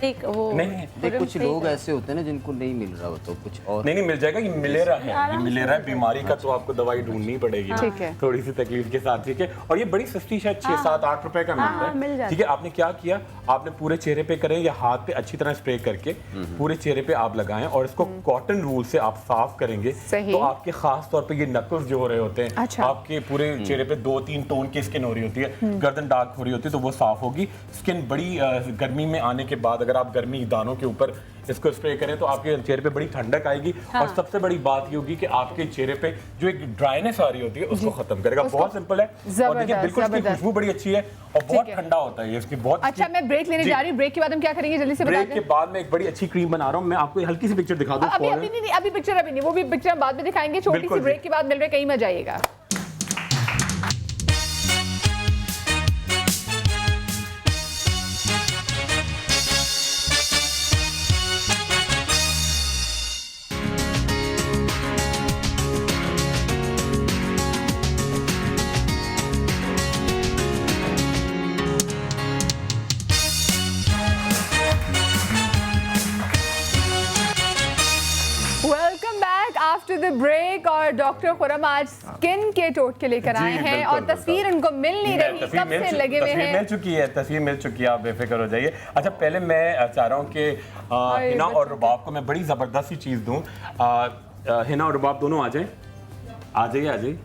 Speaker 3: एक वो
Speaker 7: नहीं
Speaker 11: देख, कुछ लोग ऐसे होते हैं ना जिनको नहीं मिल रहा हो, तो कुछ और
Speaker 7: नहीं मिल जाएगा। ये मिलेरा है, ये मिलेरा है बीमारी का, तो आपको दवाई ढूंढनी पड़ेगी,
Speaker 2: ठीक है,
Speaker 7: थोड़ी सी तकलीफ के साथ, ठीक है। और ये बड़ी सस्ती, शायद 6, 7, 8 रुपए का मिलता है, ठीक है। आपने क्या किया, आपने पूरे चेहरे पे करें या हाथ पे अच्छी तरह स्प्रे करके पूरे चेहरे पे आप लगाएं और इसको कॉटन रूल से आप साफ करेंगे, तो आपके खास तौर पे ये नकल्स जो हो रहे होते हैं, आपके पूरे चेहरे पे 2-3 टोन की स्किन हो रही होती है, गर्दन डार्क हो रही होती है, तो वो साफ होगी। स्किन बड़ी गर्मी में आने के बाद अगर आप गर्मी दानों के ऊपर इसको स्प्रे करें तो आपके चेहरे पे बड़ी ठंडक आएगी, और सबसे बड़ी बात ये होगी कि आपके चेहरे पे जो एक ड्राइनेस आ रही होती है उसको खत्म करेगा। बहुत सिंपल है, और देखिए बिल्कुल इसकी खुशबू बड़ी अच्छी है और बहुत ठंडा होता है ये, इसकी बहुत।
Speaker 2: अच्छा, मैं ब्रेक लेने जा रही हूँ, ब्रेक के बाद हम क्या करेंगे जल्दी से बता दें।
Speaker 7: ब्रेक के बाद मैं एक बड़ी अच्छी क्रीम बना रहा हूँ, मैं आपको हल्की सी पिक्चर दिखा दूँ।
Speaker 2: अभी पिक्चर अभी नहीं, वो भी पिक्चर हम बाद में दिखाएंगे, छोटी सी ब्रेक के बाद मिल रहे, कहीं मत जाइएगा। आफ्टर द ब्रेक, और डॉक्टर खुरम आज स्किन के टोटके लेकर आए हैं, और तस्वीर उनको मिल नहीं रही, कब से लगे हुए हैं।
Speaker 7: तस्वीर मिल चुकी है, आप बेफिक्र हो जाइए। अच्छा, पहले मैं चाह रहा हूँ कि हिना और रुबाब को मैं बड़ी ज़बरदस्त सी चीज़ दूँ। हिना और रुबाब दोनों आ जाइए।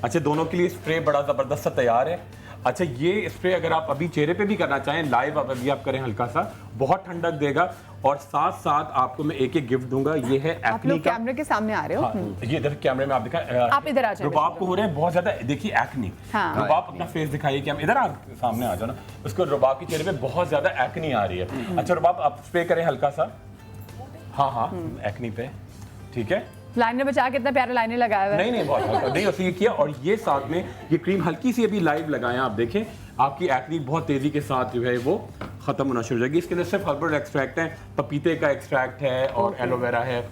Speaker 7: अच्छा, दोनों के लिए स्प्रे बड़ा ज़बरदस्त सा तैयार है। अच्छा, ये स्प्रे अगर आप अभी चेहरे पे भी करना चाहें, लाइव अभी आप करें, हल्का सा, बहुत ठंडक देगा, और साथ साथ आपको मैं एक गिफ्ट दूंगा। ये है एक्नी का,
Speaker 2: कैमरे के सामने आ रहे हो।
Speaker 7: हाँ, ये इधर कैमरे में आप दिखाएं,
Speaker 2: आप इधर आ जाइए।
Speaker 7: रुबाब को हो रहे हैं बहुत ज्यादा, देखिए एक्नी, रुबाब अपना फेस दिखाइए कि हम इधर आप सामने आ जाओ ना, उसको रुबाब के चेहरे पे बहुत ज्यादा एक्नी आ रही है। अच्छा रुबाब, आप स्प्रे करें हल्का सा, हाँ एक्नी पे, ठीक है।
Speaker 2: लाइनर बचा के इतना प्यारा लाइनर लगाया हुआ है।
Speaker 7: नहीं बहुत हल्का, नहीं उसने ये किया, और ये साथ में ये क्रीम हल्की सी अभी लाइव लगाएं, आप देखें आपकी एक्नी बहुत तेजी के साथ जो है वो खत्म होना शुरू हो जाएगी। इसके अंदर सिर्फ हर्बल एक्सट्रैक्ट है, पपीते का एक्सट्रैक्ट है और एलोवेरा है,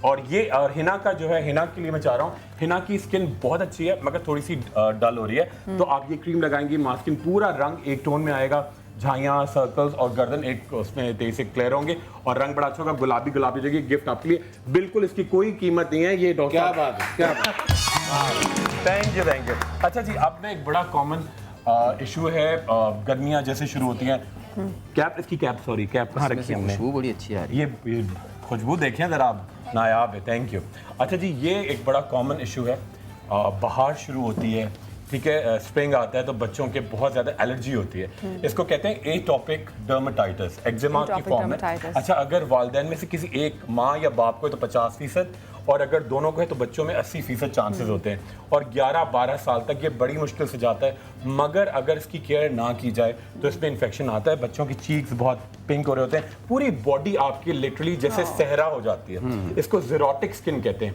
Speaker 7: और ये और हिना का जो है, हिना के लिए मैं चाह रहा हूँ, हिना की स्किन बहुत अच्छी है मगर थोड़ी सी डल हो रही है, तो आप ये क्रीम लगाएंगे, मास्किन पूरा रंग एक टोन में आएगा, झाइयाँ, सर्कल्स और गर्दन एक उसमें तेजी से क्लियर होंगे और रंग बड़ा अच्छा होगा, गुलाबी गुलाबी जगह गिफ्ट आपके लिए, बिल्कुल इसकी कोई कीमत नहीं है। ये डॉक्टर,
Speaker 5: क्या बात है, क्या बात।
Speaker 7: Thank you. अच्छा जी, अब में एक बड़ा कॉमन इशू है, गर्मियाँ जैसे शुरू होती हैं, कैप कहाँ रखी है हमने?
Speaker 11: खुशबू बड़ी अच्छी आ रही है।
Speaker 7: ये खुशबू देखें जरा आप, नायाब है, थैंक यू। अच्छा जी, ये एक बड़ा कॉमन इशू है, बाहर शुरू होती है, ठीक है, स्प्रिंग आता है तो बच्चों के बहुत ज़्यादा एलर्जी होती है। इसको कहते हैं एटॉपिक डर्मेटाइटिस, एक्जिमा की फॉर्म है। अच्छा, अगर वालिदैन में से किसी एक माँ या बाप को है तो 50%, और अगर दोनों को है तो बच्चों में 80% चांसेस होते हैं, और 11-12 साल तक ये बड़ी मुश्किल से जाता है। मगर अगर इसकी केयर ना की जाए तो इसमें इन्फेक्शन आता है, बच्चों की चीक्स बहुत पिंक हो रहे होते हैं, पूरी बॉडी आपकी लिटरली जैसे सहरा हो जाती है। इसको ज़ेरोटिक स्किन कहते हैं,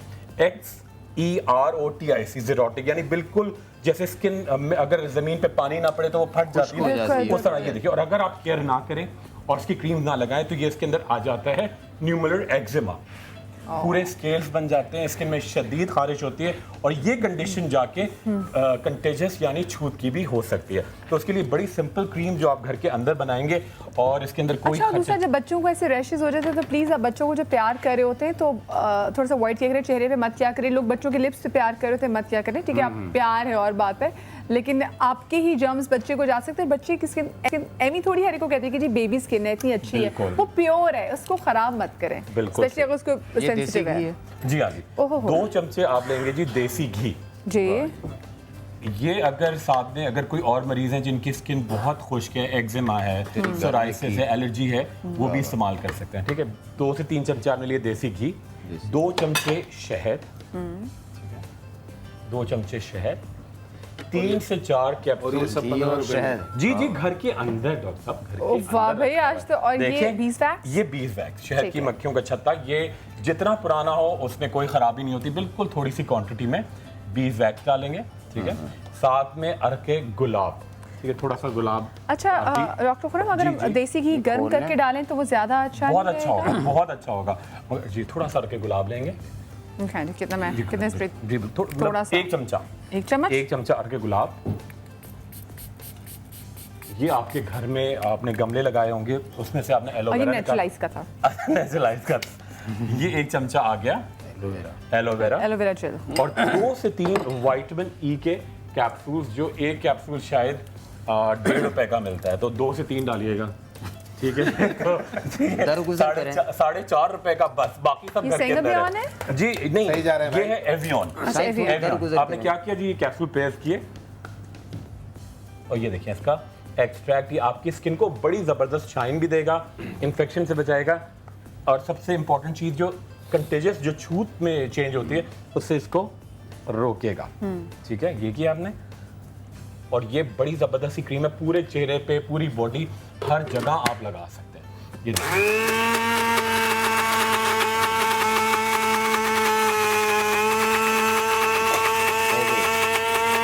Speaker 7: XEROTIC, ज़ेरोटिक, यानी बिल्कुल जैसे स्किन अगर जमीन पे पानी ना पड़े तो वो फट जाती है, उस तरह ये देखिए। और अगर आप केयर ना करें और इसकी क्रीम ना लगाएं तो ये इसके अंदर आ जाता है न्यूमुलर एक्जिमा, पूरे स्केल्स बन जाते हैं, स्किन में शदीद खारिश होती है, और ये कंडीशन जाके कंटेजियस यानी छूत की भी हो सकती है। तो उसके लिए बड़ी सिंपल क्रीम जो आप घर के अंदर बनाएंगे, और इसके अंदर कोई
Speaker 2: अच्छा, दूसरा जब बच्चों को ऐसे रैशेस हो जाते हैं तो प्लीज़ आप बच्चों को जो प्यार कर रहे होते हैं तो थोड़ा सा व्हाइट किया करें चेहरे पे, मत क्या करें। लोग बच्चों के लिप्स से प्यार कर रहे होते हैं, मत क्या करें, ठीक है, आप प्यार है और बात है, लेकिन आपके ही जर्म्स बच्चे को जा सकते हैं। बच्चे की स्किन एमी थोड़ी हर को कहती है कि जी बेबी स्किन है, इतनी अच्छी है, वो प्योर है, उसको खराब मत करें, स्पेशली अगर उसको सेंसिटिव है।
Speaker 7: जी हाँ जी, 2 चमचे आप लेंगे जी देसी घी
Speaker 2: जी।
Speaker 7: ये अगर साथ में अगर कोई और मरीज हैं जिनकी स्किन बहुत खुश्क है, एक्जिमा है, सोराइसिस है, एलर्जी है, वो भी इस्तेमाल कर सकते हैं, ठीक है। 2 से 3 चमचे आपने लिए देसी घी, 2 चमचे शहद, 2 चमचे शहद, 3 से 4 कैप्सूल शहद। जी जी, घर के अंदर डॉक्टर साहब, घर के अंदर।
Speaker 2: वाह भाई, आज तो। और ये बीज वैक्स,
Speaker 7: ये बीज वैक्स, शहद की मक्खियों का छत्ता, ये जितना पुराना हो उसमें कोई खराबी नहीं होती, बिल्कुल थोड़ी सी क्वांटिटी में बीज वैक्स डालेंगे, ठीक है। साथ में अर्के गुलाब, ठीक है, थोड़ा सा गुलाब।
Speaker 2: अच्छा डॉक्टर खुरम, अगर हम देसी घी गर्म करके डालें तो वो ज्यादा अच्छा,
Speaker 7: बहुत अच्छा होगा, बहुत अच्छा होगा जी। थोड़ा सा अर्के गुलाब लेंगे,
Speaker 2: कितना मैं कितने स्प्रे,
Speaker 7: थोड़ा सा, 1 चमचा, 1 चमचा अर्के गुलाब। ये आपके घर में आपने गमले लगाए होंगे, उसमें से आपने एलोवेरा
Speaker 2: नेचुरलाइज का था,
Speaker 7: नेचुरलाइज का, ये 1 चमचा आ गया एलोवेरा जेल, और 2 से 3 विटामिन ई के कैप्सूल्स, जो एक कैप्सूल शायद 1.5 रुपए का मिलता है, तो 2 से 3 डालिएगा, ठीक है। तो 4.5 रुपए का बस, बाकी सब घर के अंदर है जी। नहीं, ये है एवियन। आपने क्या किया जी, ये कैप्सूल पेस्ट किए, और ये देखिए इसका एक्सट्रैक्ट, ये आपकी स्किन को बड़ी जबरदस्त शाइन भी देगा, इन्फेक्शन से बचाएगा, और सबसे इंपॉर्टेंट चीज जो कंटेजियस जो छूत में चेंज होती है उससे इसको रोकेगा, ठीक है। ये किया आपने, और ये बड़ी जबरदस्त सी क्रीम है, पूरे चेहरे पे, पूरी बॉडी, हर जगह आप लगा सकते हैं। ये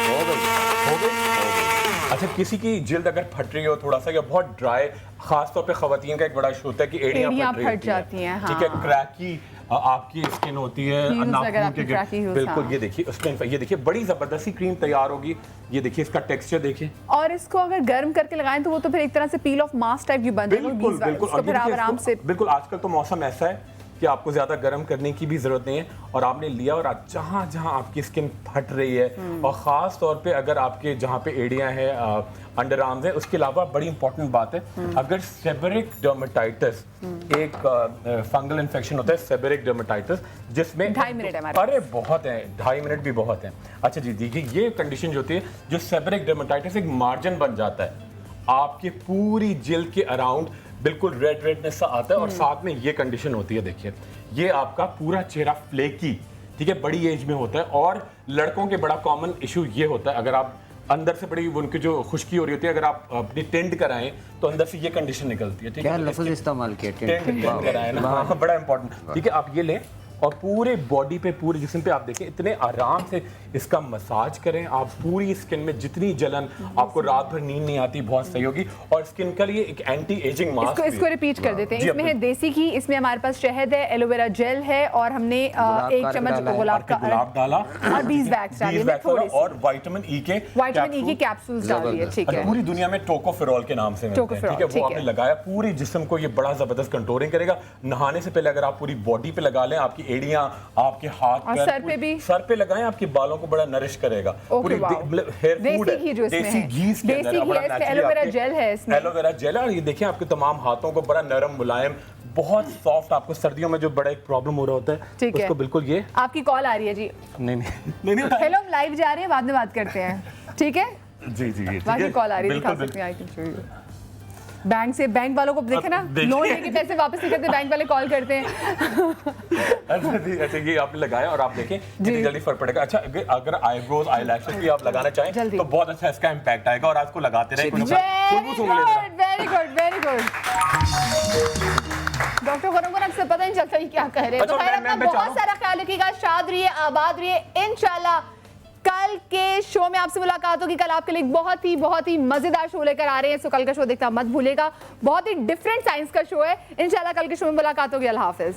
Speaker 7: हो गई। अच्छा, किसी की जिल्द अगर फट रही हो थोड़ा सा, या बहुत ड्राई, खास तौर पे खवातीन का एक बड़ा इशू होता है कि एड़ियां फट जाती हैं, ठीक है, क्रैकी आपकी स्किन होती है, नाखून के, बिल्कुल। ये देखिए उसमें, ये देखिए बड़ी जबरदस्ती क्रीम तैयार होगी, ये देखिए इसका टेक्सचर देखिए,
Speaker 2: और इसको अगर गर्म करके लगाएं तो वो तो फिर एक तरह से पील ऑफ मास्क टाइप की बन जाएगी,
Speaker 7: बिल्कुल बिल्कुल।
Speaker 2: फिर आप आराम से,
Speaker 7: बिल्कुल आजकल तो मौसम ऐसा है कि आपको ज्यादा गर्म करने की भी जरूरत नहीं है, और आपने लिया और जहां जहां आपकी स्किन फट रही है, और खास तौर पे अगर आपके जहां पे एड़ियां हैं, अंडर आर्म्स है, उसके अलावा बड़ी इंपॉर्टेंट बात है, अगर सेबरिक डर्मेटाइटिस, एक फंगल इन्फेक्शन होता है सेबरिक डर्मेटाइटिस, जिसमें
Speaker 2: 2.5 मिनट है,
Speaker 7: अरे बहुत है, 2.5 मिनट भी बहुत है। अच्छा जी, देखिए ये कंडीशन जो होती है, जो सेबरिक डर्मेटाइटिस, एक मार्जिन बन जाता है आपके पूरी जिल्द के अराउंड, बिल्कुल रेडनेस सा आता है, और साथ में ये कंडीशन होती है, देखिए ये आपका पूरा चेहरा फ्लेकी, ठीक है, बड़ी एज में होता है। और लड़कों के बड़ा कॉमन इशू ये होता है, अगर आप अंदर से बड़ी उनकी जो खुश्की हो रही होती है, अगर आप अपनी टेंट कराएं तो अंदर से ये कंडीशन निकलती है, ठीक है।
Speaker 11: क्या लफ्ज़ इस्तेमाल किया,
Speaker 7: टेंट कराएं ना, बड़ा इंपॉर्टेंट, ठीक है। आप ये लें और पूरे बॉडी पे, पूरे जिस्म पे आप देखें, इतने आराम से इसका मसाज करें, आप पूरी स्किन में जितनी जलन, आपको रात भर नींद नहीं आती, बहुत सही होगी। और स्किन का लिए एक एंटी एजिंग मास्क,
Speaker 2: इसको रिपीट कर देते हैं। इसमें है देसी घी, इसमें हमारे पास शहद है, एलोवेरा जेल है, और हमने 1 चम्मच गुलाब
Speaker 7: डाला,
Speaker 2: और बीज वैक्स डालिए,
Speaker 7: और विटामिन ई के
Speaker 2: कैप्सूल्स डालिए, ठीक है।
Speaker 7: पूरी दुनिया में टोकोफेरॉल के नाम से मिलते हैं, ठीक है, वो आपने लगाया, पूरी जिस्म को ये बड़ा जबरदस्त कंटूरिंग करेगा। नहाने से पहले अगर आप पूरी बॉडी पे लगा लें, आपकी आपकी एड़ियां, आपके हाथ
Speaker 2: और सर पे भी,
Speaker 7: सर पे लगाएं, आपके बालों को बड़ा नरिश करेगा। पूरी हेयर फूड है, देसी घी इसके अंदर है, बड़ा नेचुरल,
Speaker 2: एलोवेरा जेल है इसमें,
Speaker 7: एलोवेरा जेल है। और ये देखिए आपके तमाम हाथों को बड़ा नरम मुलायम, बहुत सॉफ्ट। आपको सर्दियों में जो बड़ा एक प्रॉब्लम हो रहा होता है उसको बिल्कुल ये।
Speaker 2: आपकी कॉल आ रही है जी।
Speaker 7: नहीं
Speaker 2: हेलो, हम लाइव जा रहे हैं, बाद में बात करते हैं, ठीक है
Speaker 7: जी जी जी।
Speaker 2: बाकी कॉल आ रही है, दिखा सकते हैं, I can show you. Bank से, बैंक वालों को देखे ना, लोन लेके पैसे वापस नहीं करते, बैंक वाले कॉल करते हैं।
Speaker 7: अच्छा ये आपने लगाया और आप देखें कितनी जल्दी फर्क पड़ेगा। अच्छा अगर आईब्रोज, आईलैशेस भी आप लगाना चाहें तो बहुत अच्छा इसका इम्पैक्ट आएगा और आपको लगाते रहे।
Speaker 2: Very good, very good. Doctor Khurram को अक्सर पता नहीं चलता क्या कह रहे हैं। तो खैर अपना बहुत सारा ख्याल रखिएगा, शाद रहिए, आबाद रहिए। इंशाल्लाह कल के शो में आपसे मुलाकात होगी। कल आपके लिए बहुत ही मजेदार शो लेकर आ रहे हैं, सो कल का शो देखना मत भूलिएगा। बहुत ही डिफरेंट साइंस का शो है। इंशाल्लाह कल के शो में मुलाकात होगी। अल्लाह हाफिज।